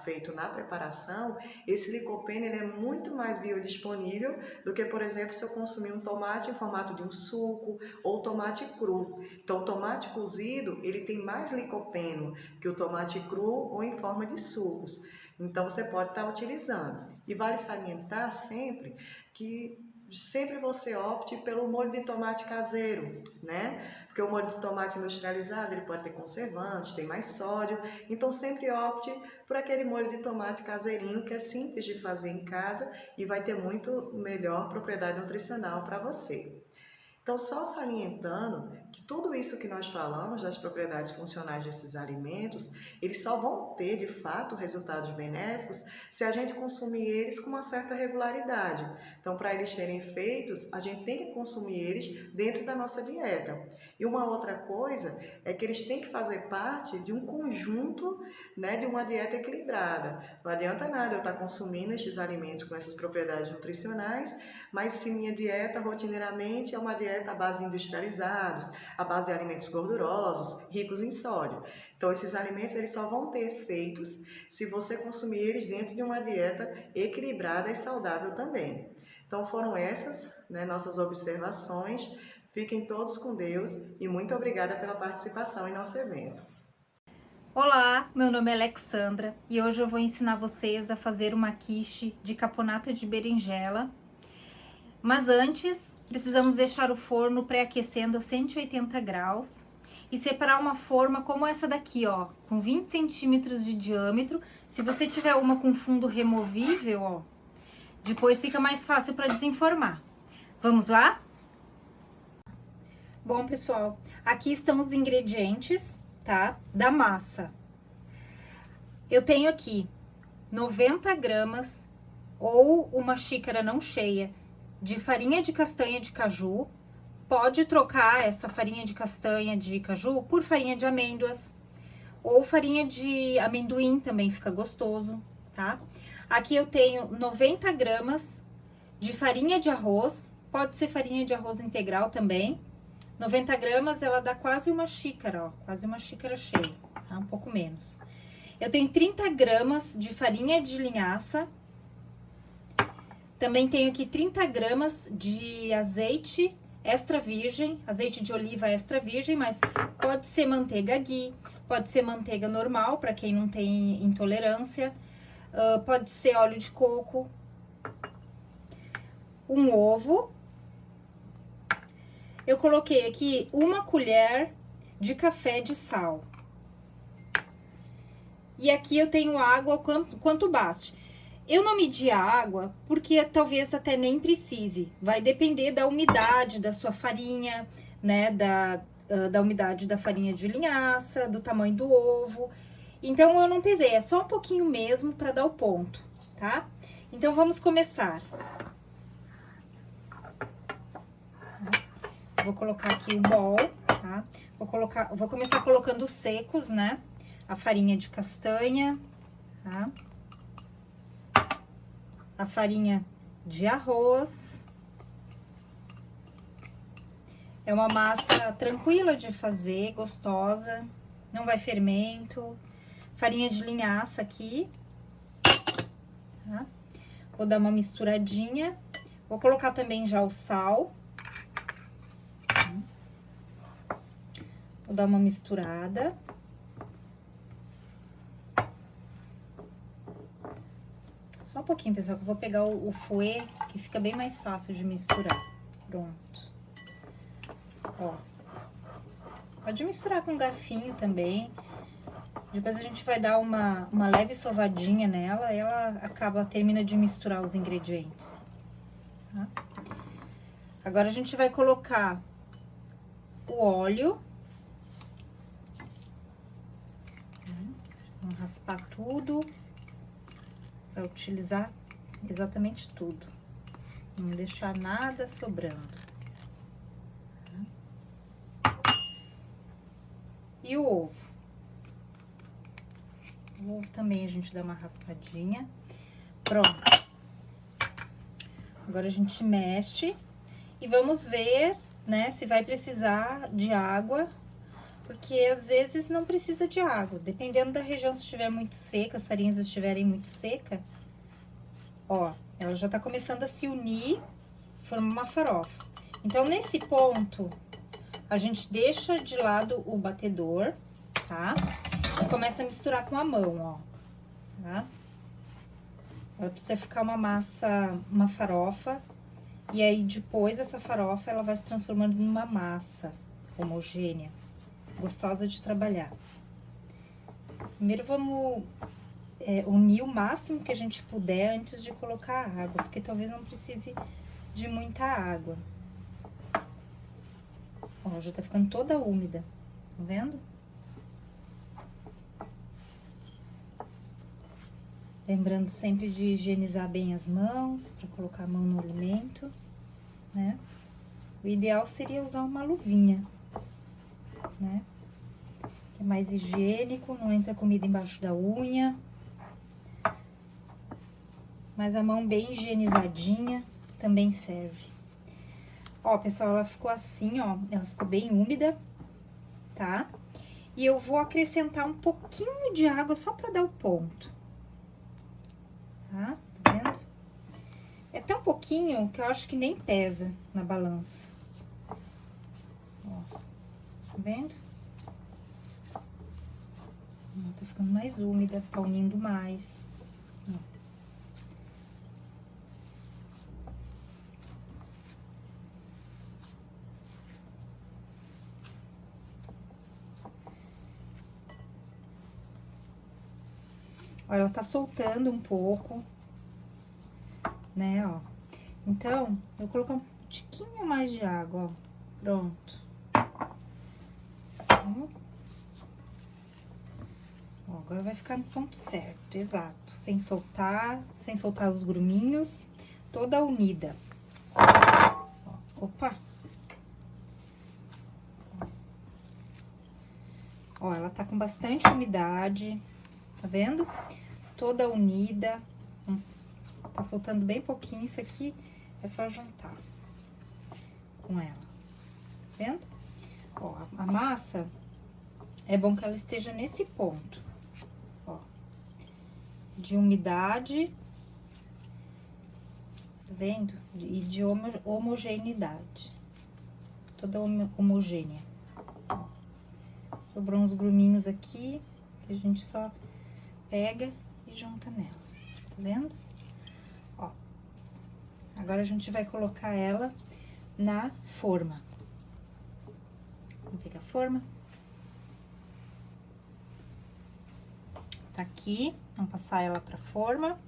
feito na preparação, esse licopeno ele é muito mais biodisponível do que, por exemplo, se eu consumir um tomate em formato de um suco ou tomate cru. Então, o tomate cozido, ele tem mais licopeno que o tomate cru ou em forma de sucos. Então, você pode estar utilizando. E vale salientar sempre que sempre você opte pelo molho de tomate caseiro, né? Porque o molho de tomate industrializado, ele pode ter conservantes, tem mais sódio. Então, sempre opte por aquele molho de tomate caseirinho, que é simples de fazer em casa e vai ter muito melhor propriedade nutricional para você. Então, só salientando que tudo isso que nós falamos das propriedades funcionais desses alimentos, eles só vão ter, de fato, resultados benéficos se a gente consumir eles com uma certa regularidade. Então, para eles terem efeitos, a gente tem que consumir eles dentro da nossa dieta. E uma outra coisa é que eles têm que fazer parte de um conjunto, né, de uma dieta equilibrada. Não adianta nada eu estar consumindo estes alimentos com essas propriedades nutricionais, mas se minha dieta rotineiramente é uma dieta à base de industrializados, à base de alimentos gordurosos, ricos em sódio. Então, esses alimentos eles só vão ter efeitos se você consumir eles dentro de uma dieta equilibrada e saudável também. Então, foram essas, né, nossas observações. Fiquem todos com Deus e muito obrigada pela participação em nosso evento. Olá, meu nome é Alexandra e hoje eu vou ensinar vocês a fazer uma quiche de caponata de berinjela. Mas antes, precisamos deixar o forno pré-aquecendo a 180 graus e separar uma forma como essa daqui, ó, com 20 centímetros de diâmetro. Se você tiver uma com fundo removível, ó, depois fica mais fácil para desenformar. Vamos lá? Bom, pessoal, aqui estão os ingredientes, tá, da massa. Eu tenho aqui 90 gramas ou uma xícara não cheia de farinha de castanha de caju. Pode trocar essa farinha de castanha de caju por farinha de amêndoas ou farinha de amendoim, também fica gostoso, tá? Aqui eu tenho 90 gramas de farinha de arroz, pode ser farinha de arroz integral também. 90 gramas, ela dá quase uma xícara, ó, quase uma xícara cheia, tá? Um pouco menos. Eu tenho 30 gramas de farinha de linhaça. Também tenho aqui 30 gramas de azeite extra virgem, azeite de oliva extra virgem, mas pode ser manteiga ghee, pode ser manteiga normal, para quem não tem intolerância, pode ser óleo de coco, um ovo. Eu coloquei aqui uma colher de café de sal. E aqui eu tenho água quanto baste. Eu não medi a água porque talvez até nem precise. Vai depender da umidade da sua farinha, né? Da umidade da farinha de linhaça, do tamanho do ovo. Então, eu não pesei, é só um pouquinho mesmo para dar o ponto, tá? Então, vamos começar. Vou colocar aqui o bol, tá? Vou começar colocando os secos, né? A farinha de castanha, tá? A farinha de arroz. É uma massa tranquila de fazer, gostosa, não vai fermento. Farinha de linhaça aqui, tá? Vou dar uma misturadinha. Vou colocar também já o sal. Vou dar uma misturada. Só um pouquinho, pessoal, que eu vou pegar o fouet, que fica bem mais fácil de misturar. Pronto. Ó. Pode misturar com um garfinho também. Depois a gente vai dar uma leve sovadinha nela e ela termina de misturar os ingredientes. Tá? Agora a gente vai colocar o óleo. Vamos raspar tudo. Para utilizar exatamente tudo. Não deixar nada sobrando. E o ovo. O ovo também a gente dá uma raspadinha. Pronto. Agora a gente mexe e vamos ver, né, se vai precisar de água. Porque às vezes não precisa de água, dependendo da região, se estiver muito seca, as farinhas estiverem muito seca, ó, ela já tá começando a se unir, forma uma farofa. Então, nesse ponto, a gente deixa de lado o batedor, tá? E começa a misturar com a mão, ó, tá? Ela precisa ficar uma massa, uma farofa. E aí, depois essa farofa, ela vai se transformando numa massa homogênea, gostosa de trabalhar. Primeiro, vamos unir o máximo que a gente puder antes de colocar a água, porque talvez não precise de muita água. Ó, já tá ficando toda úmida, tá vendo? Lembrando sempre de higienizar bem as mãos, para colocar a mão no alimento, né? O ideal seria usar uma luvinha, né? É mais higiênico, não entra comida embaixo da unha. Mas a mão bem higienizadinha também serve. Ó, pessoal, ela ficou assim, ó, ela ficou bem úmida, tá? E eu vou acrescentar um pouquinho de água só pra dar o ponto. Tá vendo? É tão pouquinho que eu acho que nem pesa na balança. Ó, tá vendo? Ó, tá ficando mais úmida, tá unindo mais. Ó. Ó, ela tá soltando um pouco, né, ó. Então, eu vou colocar um tiquinho mais de água, ó. Pronto. Ó, agora vai ficar no ponto certo, exato. Sem soltar os gruminhos, toda unida. Ó, opa! Ó, ela tá com bastante umidade, tá vendo? Toda unida. Tá soltando bem pouquinho, isso aqui é só juntar com ela, tá vendo? Ó, a massa, é bom que ela esteja nesse ponto, ó, de umidade, tá vendo? E de homogeneidade, toda homogênea. Ó, sobrou uns gruminhos aqui, que a gente só pega e junta nela, tá vendo? Ó, agora a gente vai colocar ela na forma. Vamos pegar a forma. Tá aqui, vamos passar ela pra forma.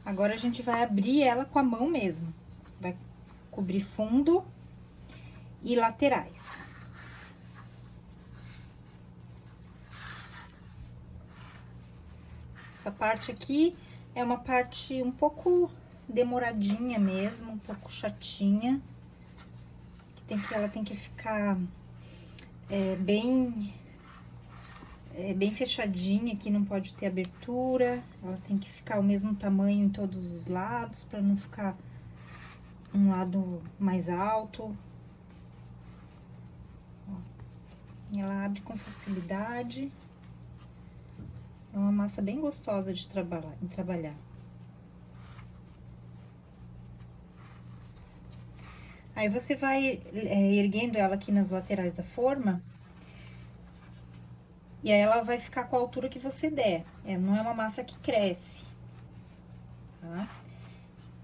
Agora, a gente vai abrir ela com a mão mesmo. Vai cobrir fundo e laterais. Essa parte aqui é uma parte um pouco demoradinha mesmo, um pouco chatinha. Ela tem que ficar bem fechadinha, aqui não pode ter abertura. Ela tem que ficar o mesmo tamanho em todos os lados, para não ficar um lado mais alto. Ó, e ela abre com facilidade. É uma massa bem gostosa de trabalhar. Aí, você vai erguendo ela aqui nas laterais da forma. E aí, ela vai ficar com a altura que você der. Não é uma massa que cresce, tá?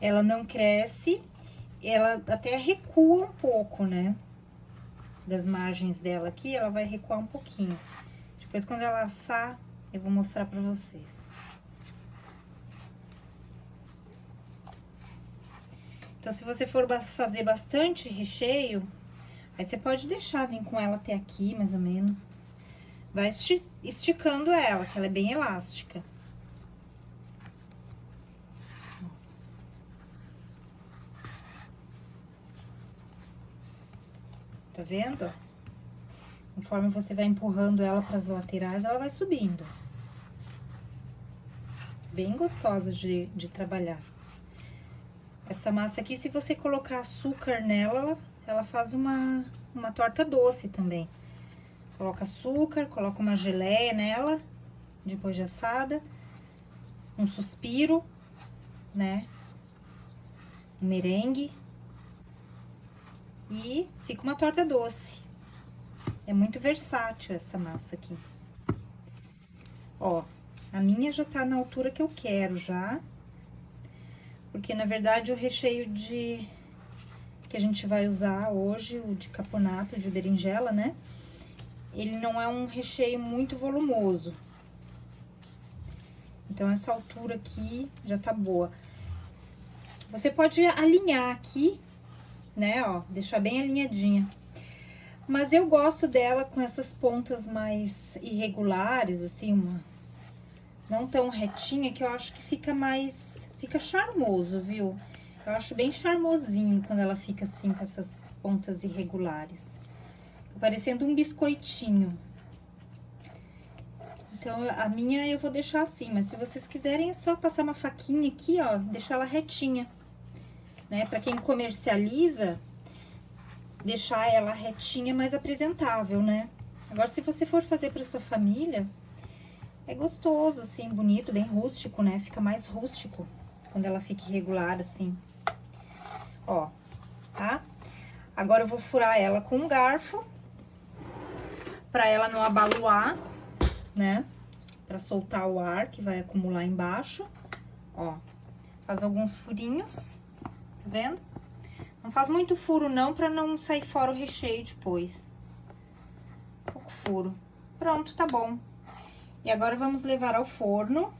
Ela não cresce, ela até recua um pouco, né? Das margens dela aqui, ela vai recuar um pouquinho. Depois, quando ela assar, eu vou mostrar pra vocês. Então, se você for fazer bastante recheio, aí você pode deixar vir com ela até aqui, mais ou menos. Vai esticando ela, que ela é bem elástica. Tá vendo? Conforme você vai empurrando ela para as laterais, ela vai subindo. Bem gostosa de trabalhar. Essa massa aqui, se você colocar açúcar nela, ela faz uma torta doce também. Coloca açúcar, coloca uma geleia nela, depois de assada, um suspiro, né? Um merengue. E fica uma torta doce. É muito versátil essa massa aqui. Ó, a minha já tá na altura que eu quero já. Porque, na verdade, o recheio que a gente vai usar hoje, o de caponato, de berinjela, né? Ele não é um recheio muito volumoso. Então, essa altura aqui já tá boa. Você pode alinhar aqui, né, ó, deixar bem alinhadinha. Mas eu gosto dela com essas pontas mais irregulares, assim, não tão retinha, que eu acho que fica charmoso, viu? Eu acho bem charmosinho quando ela fica assim, com essas pontas irregulares. Parecendo um biscoitinho. Então, a minha eu vou deixar assim, mas se vocês quiserem é só passar uma faquinha aqui, ó, deixar ela retinha, né? Pra quem comercializa, deixar ela retinha, mais apresentável, né? Agora, se você for fazer pra sua família, é gostoso, assim, bonito, bem rústico, né? Fica mais rústico quando ela fica irregular, assim. Ó, tá? Agora, eu vou furar ela com um garfo, pra ela não abaloar, né? Pra soltar o ar que vai acumular embaixo. Ó, faz alguns furinhos, tá vendo? Não faz muito furo não, pra não sair fora o recheio depois. Pouco furo. Pronto, tá bom. E agora vamos levar ao forno.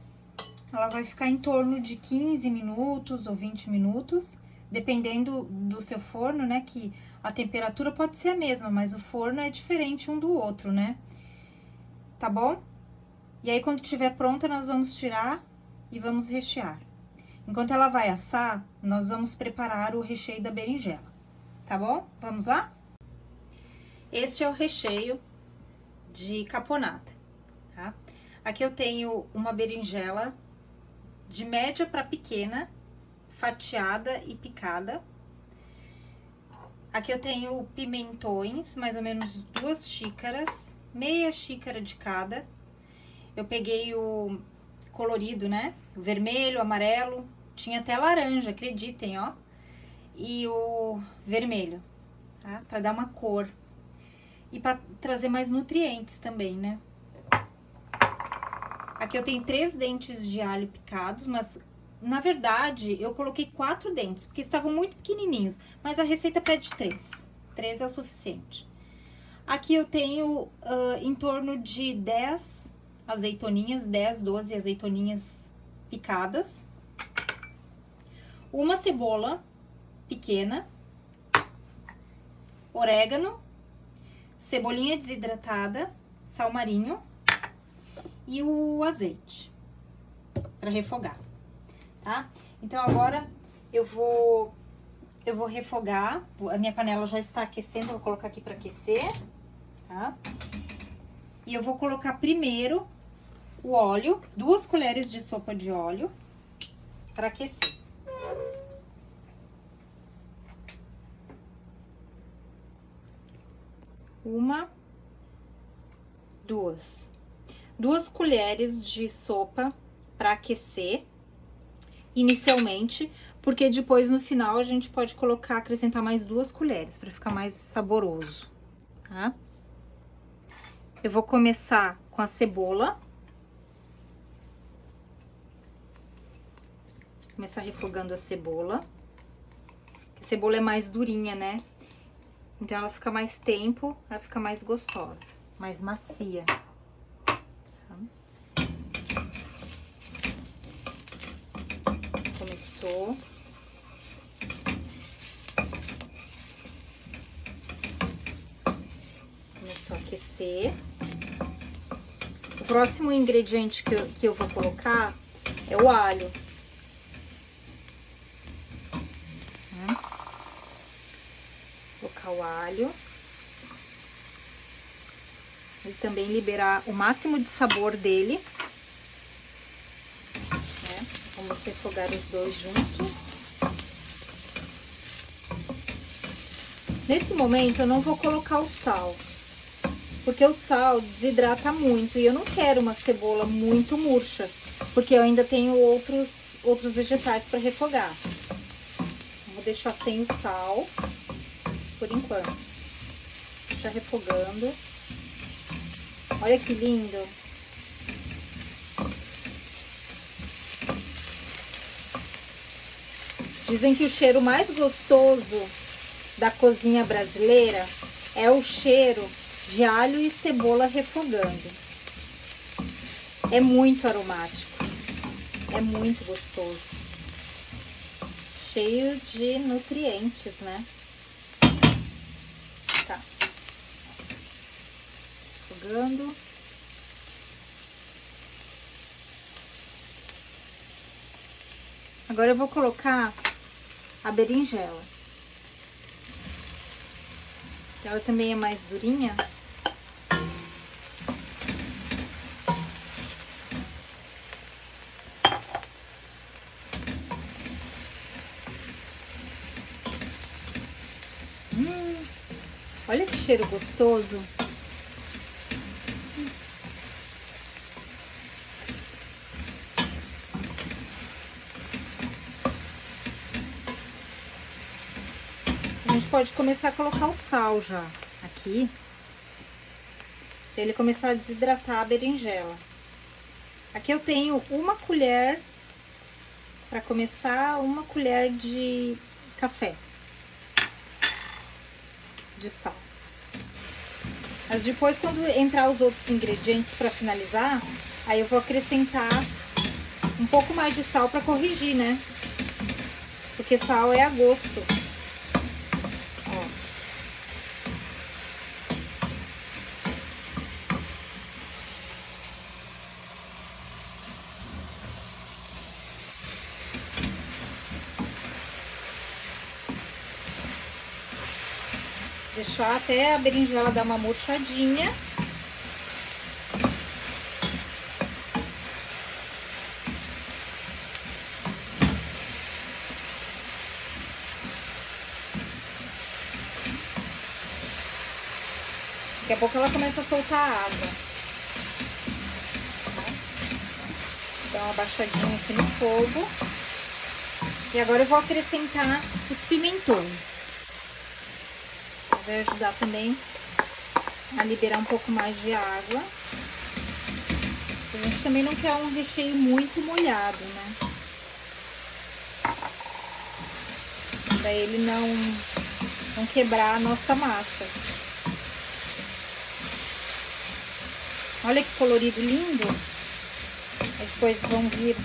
Ela vai ficar em torno de 15 minutos ou 20 minutos, dependendo do seu forno, né? Que a temperatura pode ser a mesma, mas o forno é diferente um do outro, né? Tá bom? E aí, quando estiver pronta, nós vamos tirar e vamos rechear. Enquanto ela vai assar, nós vamos preparar o recheio da berinjela, tá bom? Vamos lá? Este é o recheio de caponata, tá? Aqui eu tenho uma berinjela de média para pequena, fatiada e picada. Aqui eu tenho pimentões, mais ou menos 2 xícaras, meia xícara de cada. Eu peguei o colorido, né? O vermelho, amarelo, tinha até laranja, acreditem, ó. E o vermelho, tá? Pra dar uma cor. E pra trazer mais nutrientes também, né? Aqui eu tenho 3 dentes de alho picados, mas na verdade eu coloquei 4 dentes, porque estavam muito pequenininhos. Mas a receita pede 3. 3 é o suficiente. Aqui eu tenho em torno de 10 azeitoninhas, 10, 12 azeitoninhas picadas. Uma cebola pequena. Orégano. Cebolinha desidratada. Sal marinho. E o azeite para refogar, tá? Então, agora eu vou refogar. A minha panela já está aquecendo, eu vou colocar aqui para aquecer, tá? E eu vou colocar primeiro o óleo, 2 colheres de sopa de óleo para aquecer. Uma, 2 colheres de sopa para aquecer inicialmente, porque depois no final a gente pode acrescentar mais 2 colheres para ficar mais saboroso, tá? Eu vou começar com a cebola. Começar refogando a cebola. A cebola é mais durinha, né? Então ela fica mais tempo, ela fica mais gostosa, mais macia. Começou. Começou a aquecer. O próximo ingrediente que eu vou colocar é o alho. Vou colocar o alho. E também liberar o máximo de sabor dele. Vamos refogar os dois juntos. Nesse momento, eu não vou colocar o sal, porque o sal desidrata muito e eu não quero uma cebola muito murcha, porque eu ainda tenho outros vegetais para refogar. Vou deixar sem o sal, por enquanto. Deixa refogando. Olha que lindo. Dizem que o cheiro mais gostoso da cozinha brasileira é o cheiro de alho e cebola refogando. É muito aromático, é muito gostoso, cheio de nutrientes, né? Tá. Refogando. Agora eu vou colocar a berinjela. Ela também é mais durinha. Olha que cheiro gostoso. A gente pode começar a colocar o sal já aqui, pra ele começar a desidratar a berinjela. Aqui eu tenho uma colher, para começar, uma colher de café de sal. Mas depois, quando entrar os outros ingredientes para finalizar, aí eu vou acrescentar um pouco mais de sal para corrigir, né? Porque sal é a gosto. Ó. Deixar até a berinjela dar uma murchadinha. Daqui a pouco ela começa a soltar a água. Dá uma baixadinha aqui no fogo. E agora eu vou acrescentar os pimentões. Vai ajudar também a liberar um pouco mais de água. A gente também não quer um recheio muito molhado, né? Pra ele não quebrar a nossa massa. Olha que colorido lindo. Aí depois vão vir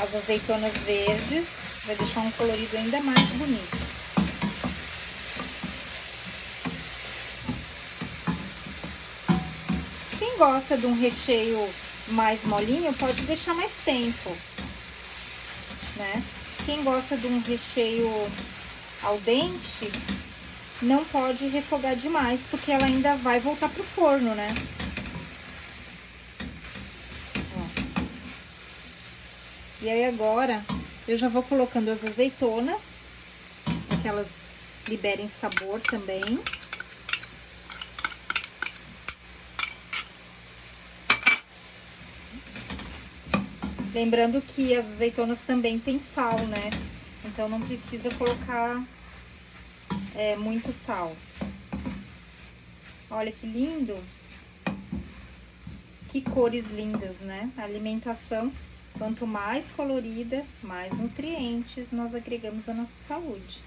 as azeitonas verdes. Vai deixar um colorido ainda mais bonito. Quem gosta de um recheio mais molinho, pode deixar mais tempo, né? Quem gosta de um recheio al dente, não pode refogar demais, porque ela ainda vai voltar pro forno, né? Ó. E aí agora, eu já vou colocando as azeitonas, para que elas liberem sabor também. Lembrando que as azeitonas também tem sal, né? Então não precisa colocar muito sal. Olha que lindo! Que cores lindas, né? A alimentação, quanto mais colorida, mais nutrientes nós agregamos à nossa saúde.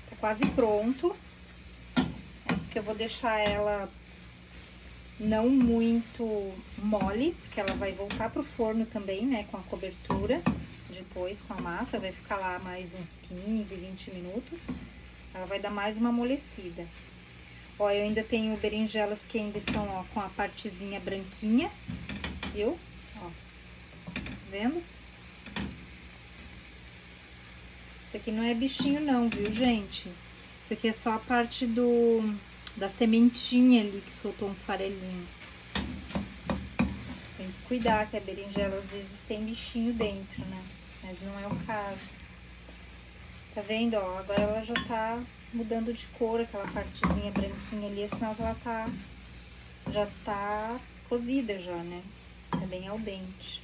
Tá quase pronto. Porque eu vou deixar ela não muito mole, porque ela vai voltar pro forno também, né, com a cobertura, depois com a massa, vai ficar lá mais uns 15, 20 minutos, ela vai dar mais uma amolecida. Ó, eu ainda tenho berinjelas que ainda estão, ó, com a partezinha branquinha, viu? Ó, tá vendo? Isso aqui não é bichinho não, viu, gente? Isso aqui é só a parte da sementinha ali que soltou um farelinho. Tem que cuidar que a berinjela às vezes tem bichinho dentro, né? Mas não é o caso. Tá vendo, ó? Agora ela já tá mudando de cor, aquela partezinha branquinha ali, senão ela já tá cozida já, né? Tá bem al dente.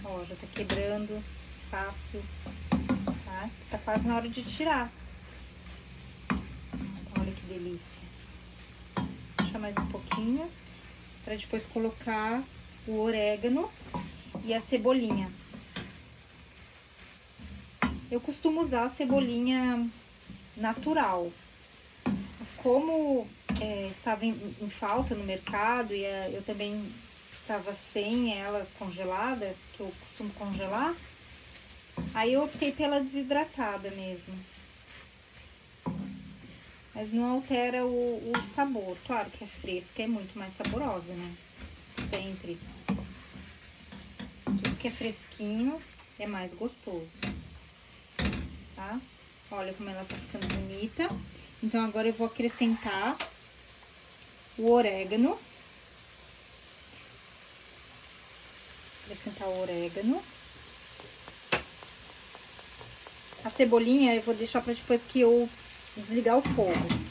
Ó, já tá quebrando fácil, tá? Tá quase na hora de tirar. que delícia. Vou deixar mais um pouquinho, para depois colocar o orégano e a cebolinha. Eu costumo usar a cebolinha natural, mas como estava em falta no mercado e eu também estava sem ela congelada, que eu costumo congelar, aí eu optei pela desidratada mesmo. Mas não altera o sabor. Claro que é fresca, é muito mais saborosa, né? Sempre. Tudo que é fresquinho é mais gostoso. Tá? Olha como ela tá ficando bonita. Então, agora eu vou acrescentar o orégano. Acrescentar o orégano. A cebolinha eu vou deixar pra depois que eu desligar o fogo.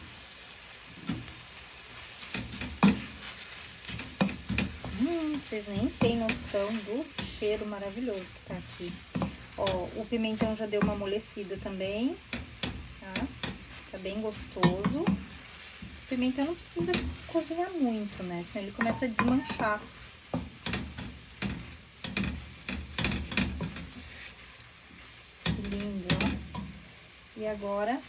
Vocês nem têm noção do cheiro maravilhoso que tá aqui. Ó, o pimentão já deu uma amolecida também, tá? Tá bem gostoso. O pimentão não precisa cozinhar muito, né? Senão ele começa a desmanchar. Que lindo, ó. E agora...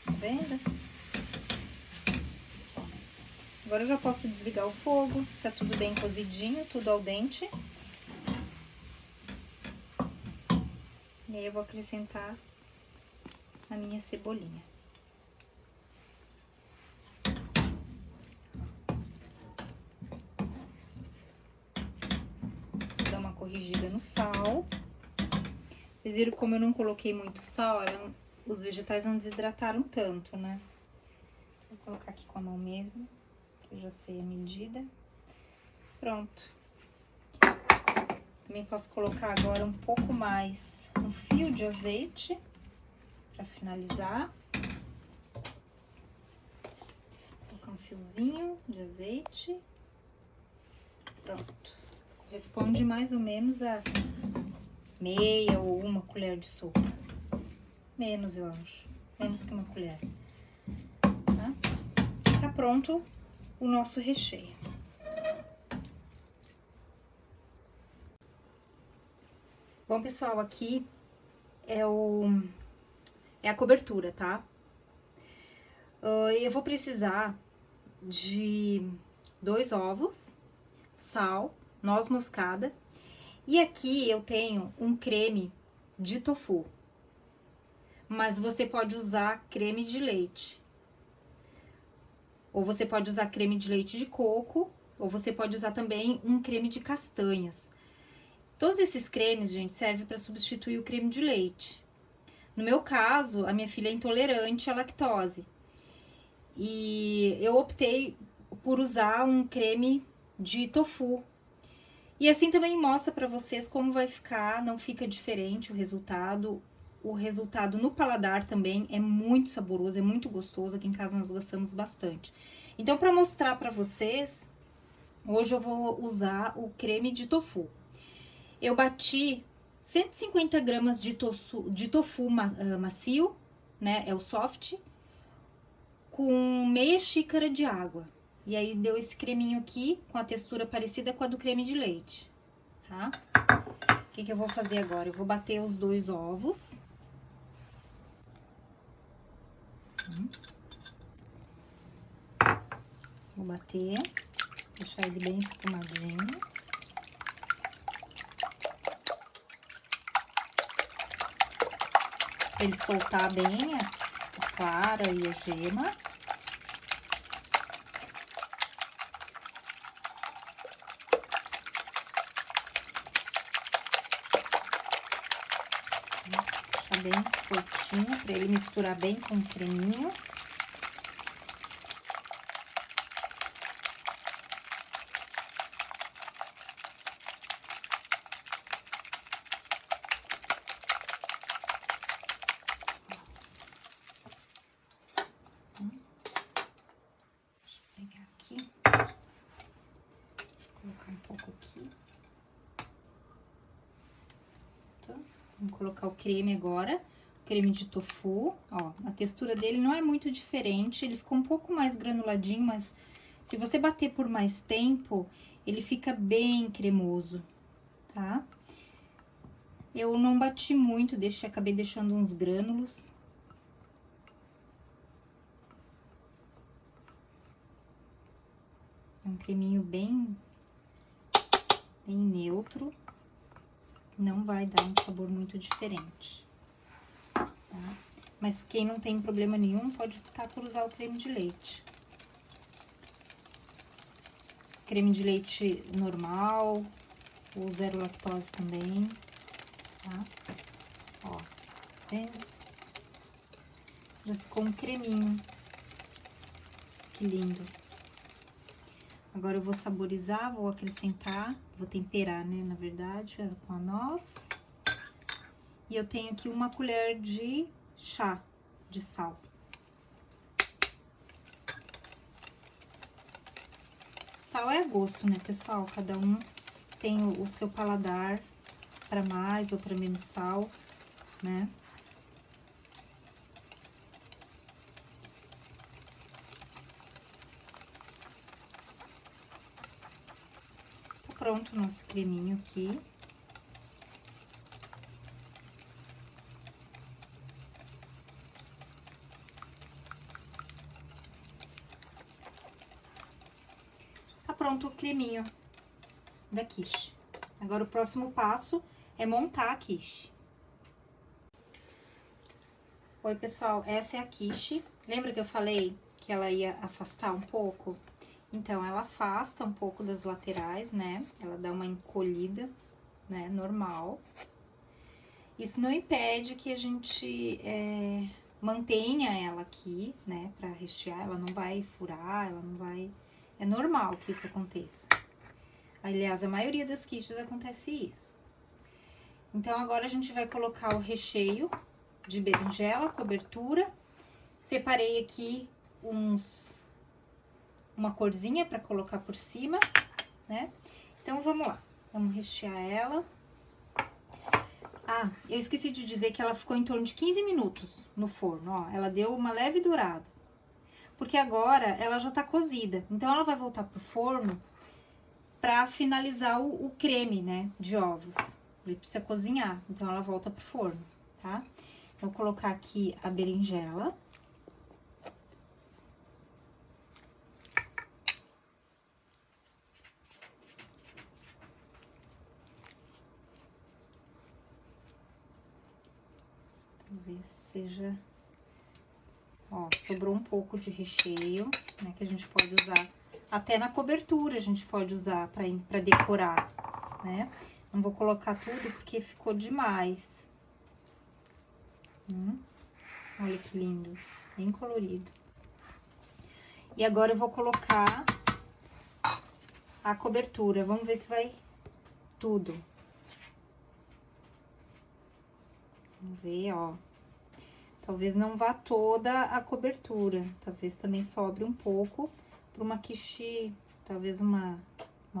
Tá vendo? Agora eu já posso desligar o fogo, tá tudo bem cozidinho, tudo al dente. E aí eu vou acrescentar a minha cebolinha. Vou dar uma corrigida no sal. Vocês viram como eu não coloquei muito sal, os vegetais não desidrataram tanto, né? Vou colocar aqui com a mão mesmo. Eu já sei a medida. Pronto. Também posso colocar agora um pouco mais, um fio de azeite, para finalizar. Vou colocar um fiozinho de azeite. Pronto. Corresponde mais ou menos a meia ou uma colher de sopa. Menos, eu acho. Menos que uma colher. Tá pronto o nosso recheio. Bom, pessoal, aqui é a cobertura, tá? Eu vou precisar de 2 ovos, sal, noz moscada. E aqui eu tenho um creme de tofu. Mas você pode usar creme de leite. Ou você pode usar creme de leite de coco, ou você pode usar também um creme de castanhas. Todos esses cremes, gente, servem para substituir o creme de leite. No meu caso, a minha filha é intolerante à lactose. E eu optei por usar um creme de tofu. E assim também mostra para vocês como vai ficar, não fica diferente o resultado. O resultado no paladar também é muito saboroso, é muito gostoso. Aqui em casa nós gostamos bastante. Então, para mostrar para vocês, hoje eu vou usar o creme de tofu. Eu bati 150 gramas de tofu macio, né? É o soft, com meia xícara de água. E aí, deu esse creminho aqui, com a textura parecida com a do creme de leite, tá? O que eu vou fazer agora? Eu vou bater os 2 ovos. Vou bater, deixar ele bem espumadinho. Pra ele soltar bem a clara e a gema. Deixar bem soltinho, pra ele misturar bem com o creminho. Vamos colocar o creme agora. O creme de tofu, ó. A textura dele não é muito diferente, ele ficou um pouco mais granuladinho, mas se você bater por mais tempo, ele fica bem cremoso, tá? Eu não bati muito, acabei deixando uns grânulos. É um creminho bem neutro. Não vai dar um sabor muito diferente, tá? Mas quem não tem problema nenhum, pode optar por usar o creme de leite. Creme de leite normal, ou zero lactose também, tá? Ó, vendo? Já ficou um creminho. Que lindo. Agora eu vou saborizar, vou acrescentar, vou temperar, né, na verdade, com a noz. E eu tenho aqui uma colher de chá de sal. Sal é a gosto, né, pessoal? Cada um tem o seu paladar para mais ou para menos sal, né? Tá pronto o nosso creminho aqui. Tá pronto o creminho da quiche. Agora, o próximo passo é montar a quiche. Oi, pessoal, essa é a quiche. Lembra que eu falei que ela ia afastar um pouco? Então, ela afasta um pouco das laterais, né? Ela dá uma encolhida, né? Normal. Isso não impede que a gente mantenha ela aqui, né? Pra rechear, ela não vai furar, ela não vai... É normal que isso aconteça. Aliás, a maioria das quiches acontece isso. Então, agora a gente vai colocar o recheio de berinjela, cobertura. Separei aqui uma corzinha pra colocar por cima, né? Então, vamos lá. Vamos rechear ela. Ah, eu esqueci de dizer que ela ficou em torno de 15 minutos no forno, ó. Ela deu uma leve dourada. Porque agora ela já tá cozida. Então, ela vai voltar pro forno pra finalizar o creme, né, de ovos. Ele precisa cozinhar, então ela volta pro forno, tá? Vou colocar aqui a berinjela. Talvez seja... Ó, sobrou um pouco de recheio, né, que a gente pode usar até na cobertura, a gente pode usar pra decorar, né? Não vou colocar tudo porque ficou demais. Olha que lindo, bem colorido. E agora eu vou colocar a cobertura, vamos ver se vai tudo. Vamos ver, ó. Talvez não vá toda a cobertura, talvez também sobre um pouco para uma quiche, talvez uma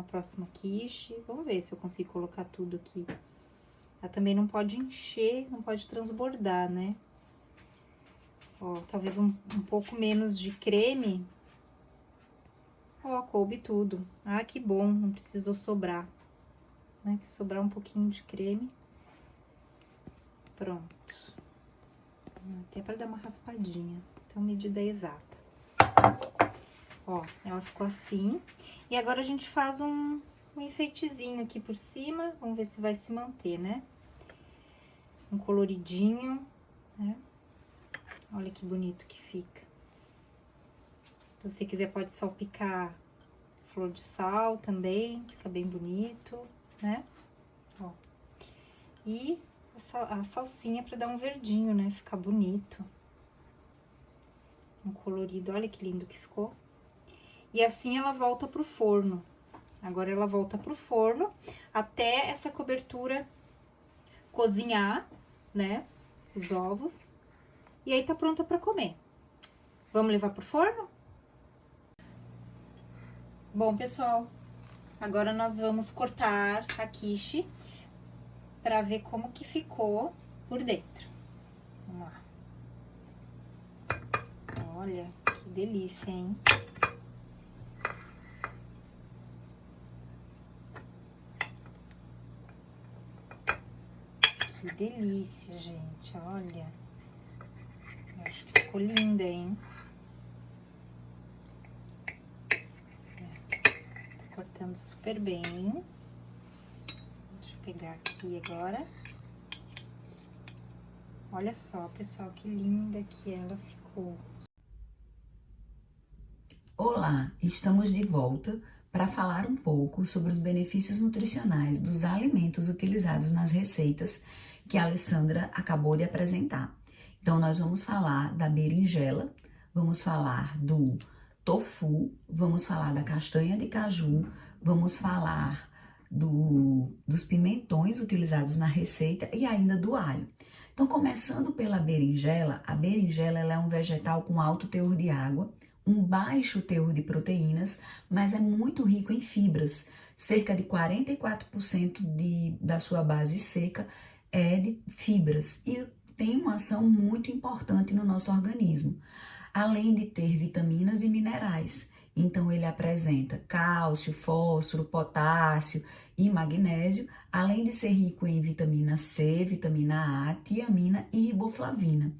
próxima quiche. Vamos ver se eu consigo colocar tudo aqui. Ela também não pode encher, não pode transbordar, né? Ó, talvez um pouco menos de creme. Ó, coube tudo. Ah, que bom, não precisou sobrar, né? Sobrar um pouquinho de creme. Pronto. Até para dar uma raspadinha. Então, medida exata. Ó, ela ficou assim. E agora a gente faz um enfeitezinho aqui por cima. Vamos ver se vai se manter, né? Um coloridinho, né? Olha que bonito que fica. Se você quiser, pode salpicar flor de sal também. Fica bem bonito, né? Ó. E a salsinha para dar um verdinho, né? Ficar bonito. Um colorido, olha que lindo que ficou. E assim ela volta pro forno. Agora ela volta pro forno até essa cobertura cozinhar, né? Os ovos. E aí tá pronta para comer. Vamos levar pro forno? Bom, pessoal, agora nós vamos cortar a quiche para ver como que ficou por dentro, Vamos lá. Olha, que delícia, hein? Que delícia, gente, olha. Eu acho que ficou linda, hein? Tá cortando super bem. Deixa eu pegar aqui agora. Olha só, pessoal, que linda que ela ficou. Olá, estamos de volta para falar um pouco sobre os benefícios nutricionais dos alimentos utilizados nas receitas que a Alessandra acabou de apresentar. Então, nós vamos falar da berinjela, vamos falar do tofu, vamos falar da castanha de caju, vamos falar dos pimentões utilizados na receita e ainda do alho. Então, começando pela berinjela, a berinjela ela é um vegetal com alto teor de água, um baixo teor de proteínas, mas é muito rico em fibras. Cerca de 44% da sua base seca é de fibras e tem uma ação muito importante no nosso organismo, além de ter vitaminas e minerais. Então, ele apresenta cálcio, fósforo, potássio e magnésio, além de ser rico em vitamina C, vitamina A, tiamina e riboflavina.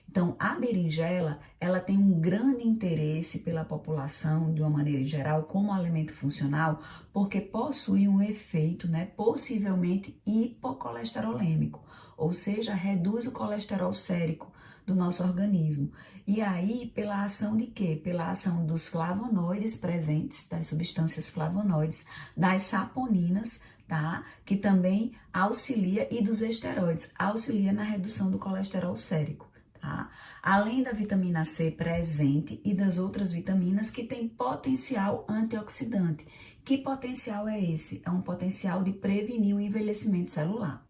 Então, a berinjela, ela tem um grande interesse pela população, de uma maneira geral, como alimento funcional, porque possui um efeito, possivelmente hipocolesterolêmico, ou seja, reduz o colesterol sérico do nosso organismo. E aí, pela ação de quê? Pela ação dos flavonoides presentes, das substâncias flavonoides, das saponinas, tá? Que também auxilia, e dos esteroides, auxilia na redução do colesterol sérico. Tá? Além da vitamina C presente e das outras vitaminas que têm potencial antioxidante. Que potencial é esse? É um potencial de prevenir o envelhecimento celular.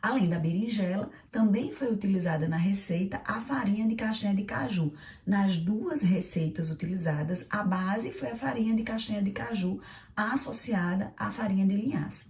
Além da berinjela, também foi utilizada na receita a farinha de castanha de caju. Nas duas receitas utilizadas, a base foi a farinha de castanha de caju associada à farinha de linhaça.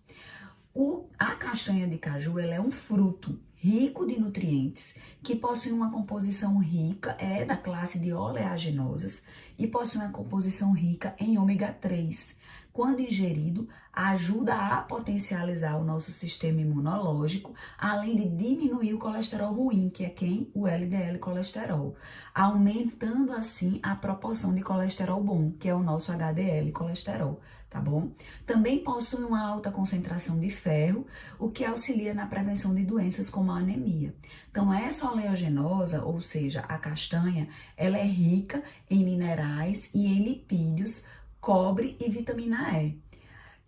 A castanha de caju ela é um fruto rico de nutrientes, que possui uma composição rica, é da classe de oleaginosas, e possui uma composição rica em ômega 3. Quando ingerido, ajuda a potencializar o nosso sistema imunológico, além de diminuir o colesterol ruim, que é quem? O LDL colesterol, aumentando assim a proporção de colesterol bom, que é o nosso HDL colesterol, tá bom? Também possui uma alta concentração de ferro, o que auxilia na prevenção de doenças como a anemia. Então, essa oleaginosa, ou seja, a castanha, ela é rica em minerais e em lipídios, cobre e vitamina E.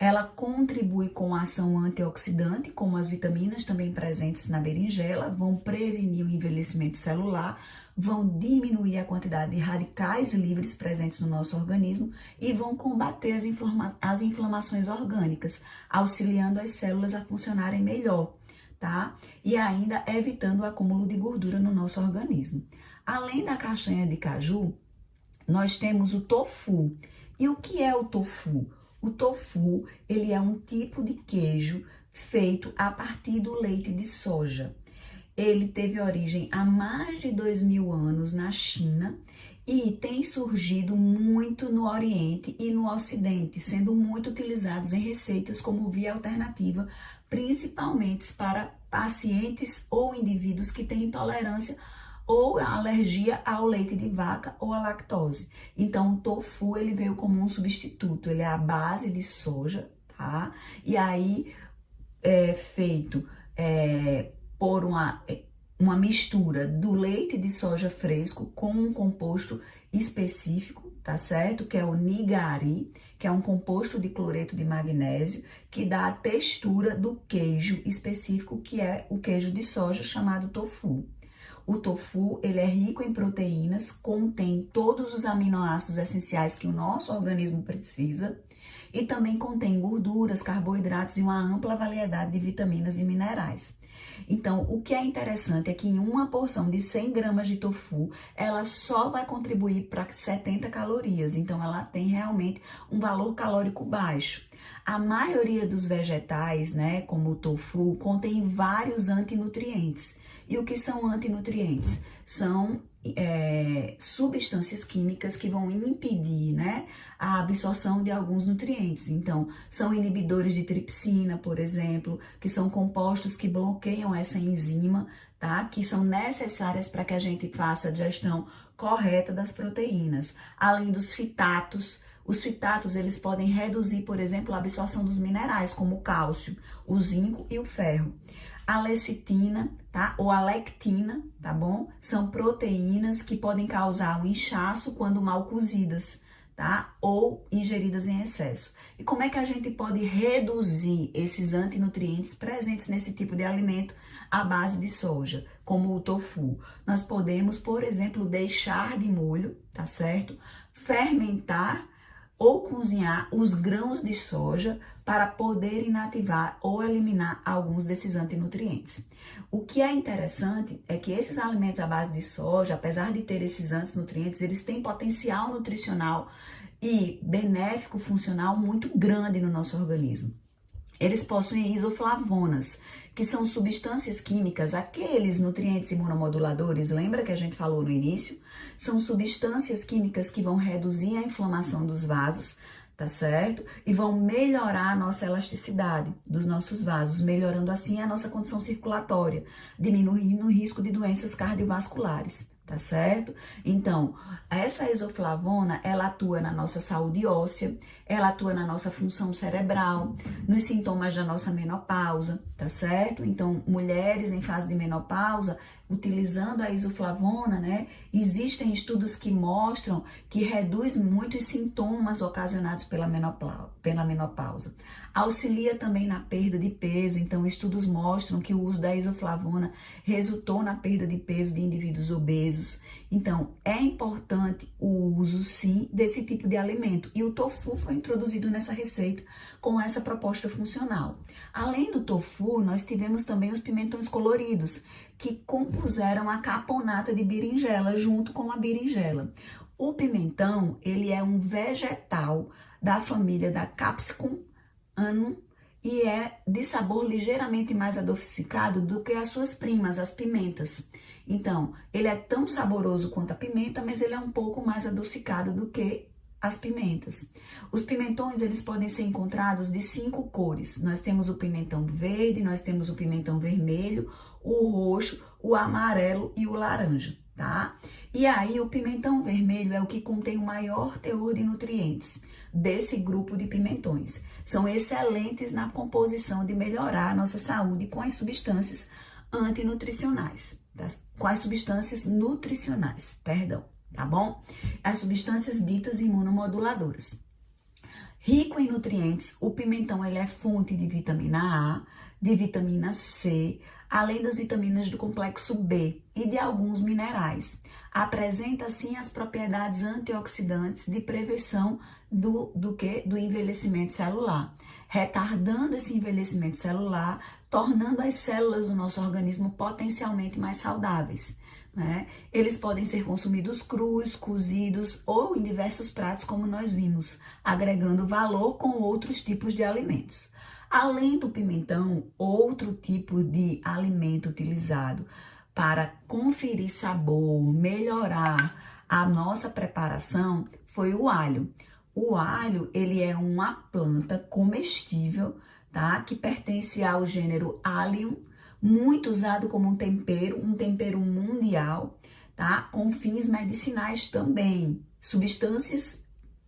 Ela contribui com a ação antioxidante, como as vitaminas também presentes na berinjela, vão prevenir o envelhecimento celular, vão diminuir a quantidade de radicais livres presentes no nosso organismo e vão combater as inflamações orgânicas, auxiliando as células a funcionarem melhor, tá? E ainda evitando o acúmulo de gordura no nosso organismo. Além da castanha de caju, nós temos o tofu. E o que é o tofu? O tofu, ele é um tipo de queijo feito a partir do leite de soja. Ele teve origem há mais de 2000 anos na China e tem surgido muito no Oriente e no Ocidente, sendo muito utilizados em receitas como via alternativa, principalmente para pacientes ou indivíduos que têm intolerância ou alergia ao leite de vaca ou à lactose. Então, o tofu, ele veio como um substituto, ele é a base de soja, tá? E aí, é feito por uma mistura do leite de soja fresco com um composto específico, tá certo? Que é o nigari, que é um composto de cloreto de magnésio, que dá a textura do queijo específico, que é o queijo de soja chamado tofu. O tofu, ele é rico em proteínas, contém todos os aminoácidos essenciais que o nosso organismo precisa e também contém gorduras, carboidratos e uma ampla variedade de vitaminas e minerais. Então, o que é interessante é que em uma porção de 100 gramas de tofu, ela só vai contribuir para 70 calorias. Então, ela tem realmente um valor calórico baixo. A maioria dos vegetais, como o tofu, contém vários antinutrientes. E o que são antinutrientes? São substâncias químicas que vão impedir, né, a absorção de alguns nutrientes. Então, são inibidores de tripsina, por exemplo, que são compostos que bloqueiam essa enzima, tá? Que são necessárias para que a gente faça a digestão correta das proteínas. Além dos fitatos. Os fitatos, eles podem reduzir, por exemplo, a absorção dos minerais, como o cálcio, o zinco e o ferro. A lecitina, tá? Ou a lectina, tá bom? São proteínas que podem causar o inchaço quando mal cozidas, tá? Ou ingeridas em excesso. E como é que a gente pode reduzir esses antinutrientes presentes nesse tipo de alimento à base de soja, como o tofu? Nós podemos, por exemplo, deixar de molho, tá certo? Fermentar ou cozinhar os grãos de soja para poder inativar ou eliminar alguns desses antinutrientes. O que é interessante é que esses alimentos à base de soja, apesar de ter esses antinutrientes, eles têm potencial nutricional e benéfico funcional muito grande no nosso organismo. Eles possuem isoflavonas, que são substâncias químicas, aqueles nutrientes imunomoduladores, lembra que a gente falou no início? São substâncias químicas que vão reduzir a inflamação dos vasos, tá certo? E vão melhorar a nossa elasticidade dos nossos vasos, melhorando assim a nossa condição circulatória, diminuindo o risco de doenças cardiovasculares. Tá certo? Então, essa isoflavona, ela atua na nossa saúde óssea, ela atua na nossa função cerebral, nos sintomas da nossa menopausa, tá certo? Então, mulheres em fase de menopausa, utilizando a isoflavona, né? Existem estudos que mostram que reduz muito os sintomas ocasionados pela menopausa. Auxilia também na perda de peso, então estudos mostram que o uso da isoflavona resultou na perda de peso de indivíduos obesos. Então, é importante o uso, sim, desse tipo de alimento. E o tofu foi introduzido nessa receita com essa proposta funcional. Além do tofu, nós tivemos também os pimentões coloridos, que compuseram a caponata de berinjela junto com a berinjela. O pimentão, ele é um vegetal da família da Capsicum annuum e é de sabor ligeiramente mais adocicado do que as suas primas, as pimentas. Então, ele é tão saboroso quanto a pimenta, mas ele é um pouco mais adocicado do que as pimentas. Os pimentões, eles podem ser encontrados de 5 cores. Nós temos o pimentão verde, nós temos o pimentão vermelho, o roxo, o amarelo e o laranja, tá? E aí, o pimentão vermelho é o que contém o maior teor de nutrientes desse grupo de pimentões. São excelentes na composição de melhorar a nossa saúde com as substâncias antinutricionais, tá? Com as substâncias nutricionais, perdão, tá bom? As substâncias ditas imunomoduladoras. Rico em nutrientes, o pimentão ele é fonte de vitamina A, de vitamina C, além das vitaminas do complexo B e de alguns minerais. Apresenta, assim, as propriedades antioxidantes de prevenção do envelhecimento celular, retardando esse envelhecimento celular, tornando as células do nosso organismo potencialmente mais saudáveis, né? Eles podem ser consumidos crus, cozidos ou em diversos pratos, como nós vimos, agregando valor com outros tipos de alimentos. Além do pimentão, outro tipo de alimento utilizado para conferir sabor, melhorar a nossa preparação foi o alho. O alho, ele é uma planta comestível, tá? Que pertence ao gênero Allium, muito usado como um tempero mundial, tá? Com fins medicinais também. Substâncias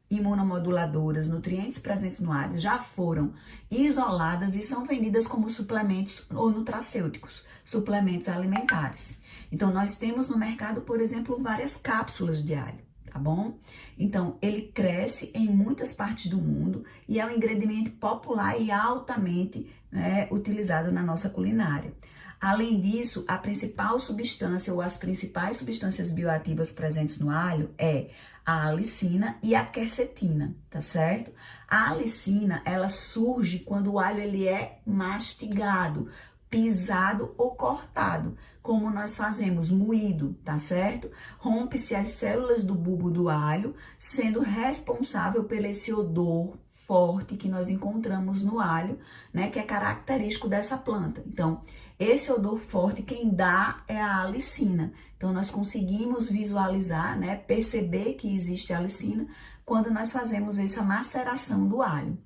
imunomoduladoras, nutrientes presentes no alho já foram isoladas e são vendidas como suplementos ou nutracêuticos, suplementos alimentares. Então, nós temos no mercado, por exemplo, várias cápsulas de alho, tá bom? Então, ele cresce em muitas partes do mundo e é um ingrediente popular e altamente, né, utilizado na nossa culinária. Além disso, a principal substância ou as principais substâncias bioativas presentes no alho é a alicina e a quercetina, tá certo? A alicina, ela surge quando o alho ele é mastigado, pisado ou cortado, como nós fazemos, moído, tá certo? Rompe-se as células do bulbo do alho, sendo responsável pelo esse odor forte que nós encontramos no alho, né, que é característico dessa planta. Então, esse odor forte quem dá é a alicina. Então, nós conseguimos visualizar, né, perceber que existe alicina quando nós fazemos essa maceração do alho.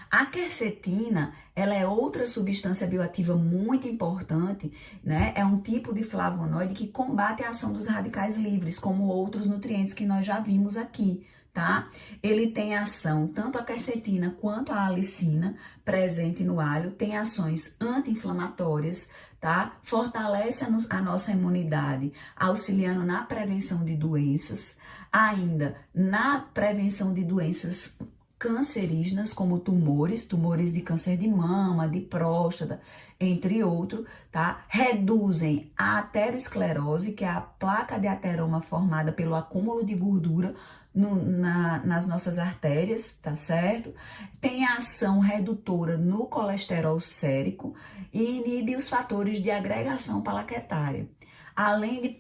A quercetina, ela é outra substância bioativa muito importante, né? É um tipo de flavonoide que combate a ação dos radicais livres, como outros nutrientes que nós já vimos aqui, tá? Ele tem ação, tanto a quercetina quanto a alicina, presente no alho, tem ações anti-inflamatórias, tá? Fortalece a nossa imunidade, auxiliando na prevenção de doenças, ainda na prevenção de doenças cancerígenas, como tumores de câncer de mama, de próstata, entre outros, tá? Reduzem a aterosclerose, que é a placa de ateroma formada pelo acúmulo de gordura nas nossas artérias, tá certo? Tem ação redutora no colesterol sérico e inibe os fatores de agregação plaquetária. Além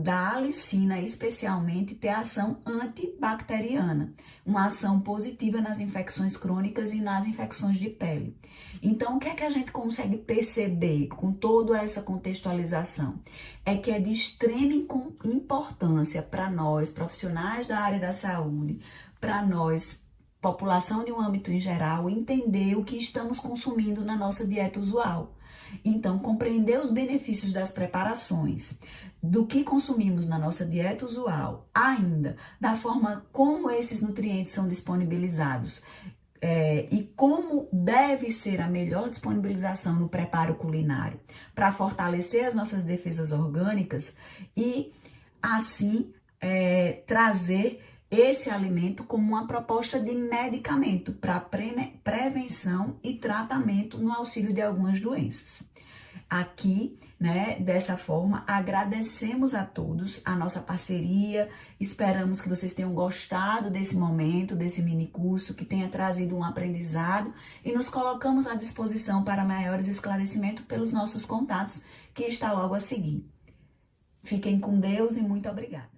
da alicina, especialmente, ter ação antibacteriana, uma ação positiva nas infecções crônicas e nas infecções de pele. Então, o que é que a gente consegue perceber com toda essa contextualização? É que é de extrema importância para nós, profissionais da área da saúde, para nós, população de um âmbito em geral, entender o que estamos consumindo na nossa dieta usual. Então, compreender os benefícios das preparações, do que consumimos na nossa dieta usual, ainda da forma como esses nutrientes são disponibilizados e como deve ser a melhor disponibilização no preparo culinário para fortalecer as nossas defesas orgânicas e, assim, trazer esse alimento como uma proposta de medicamento para prevenção e tratamento no auxílio de algumas doenças. Aqui, né, dessa forma, agradecemos a todos a nossa parceria, esperamos que vocês tenham gostado desse momento, desse mini curso, que tenha trazido um aprendizado e nos colocamos à disposição para maiores esclarecimentos pelos nossos contatos, que está logo a seguir. Fiquem com Deus e muito obrigada.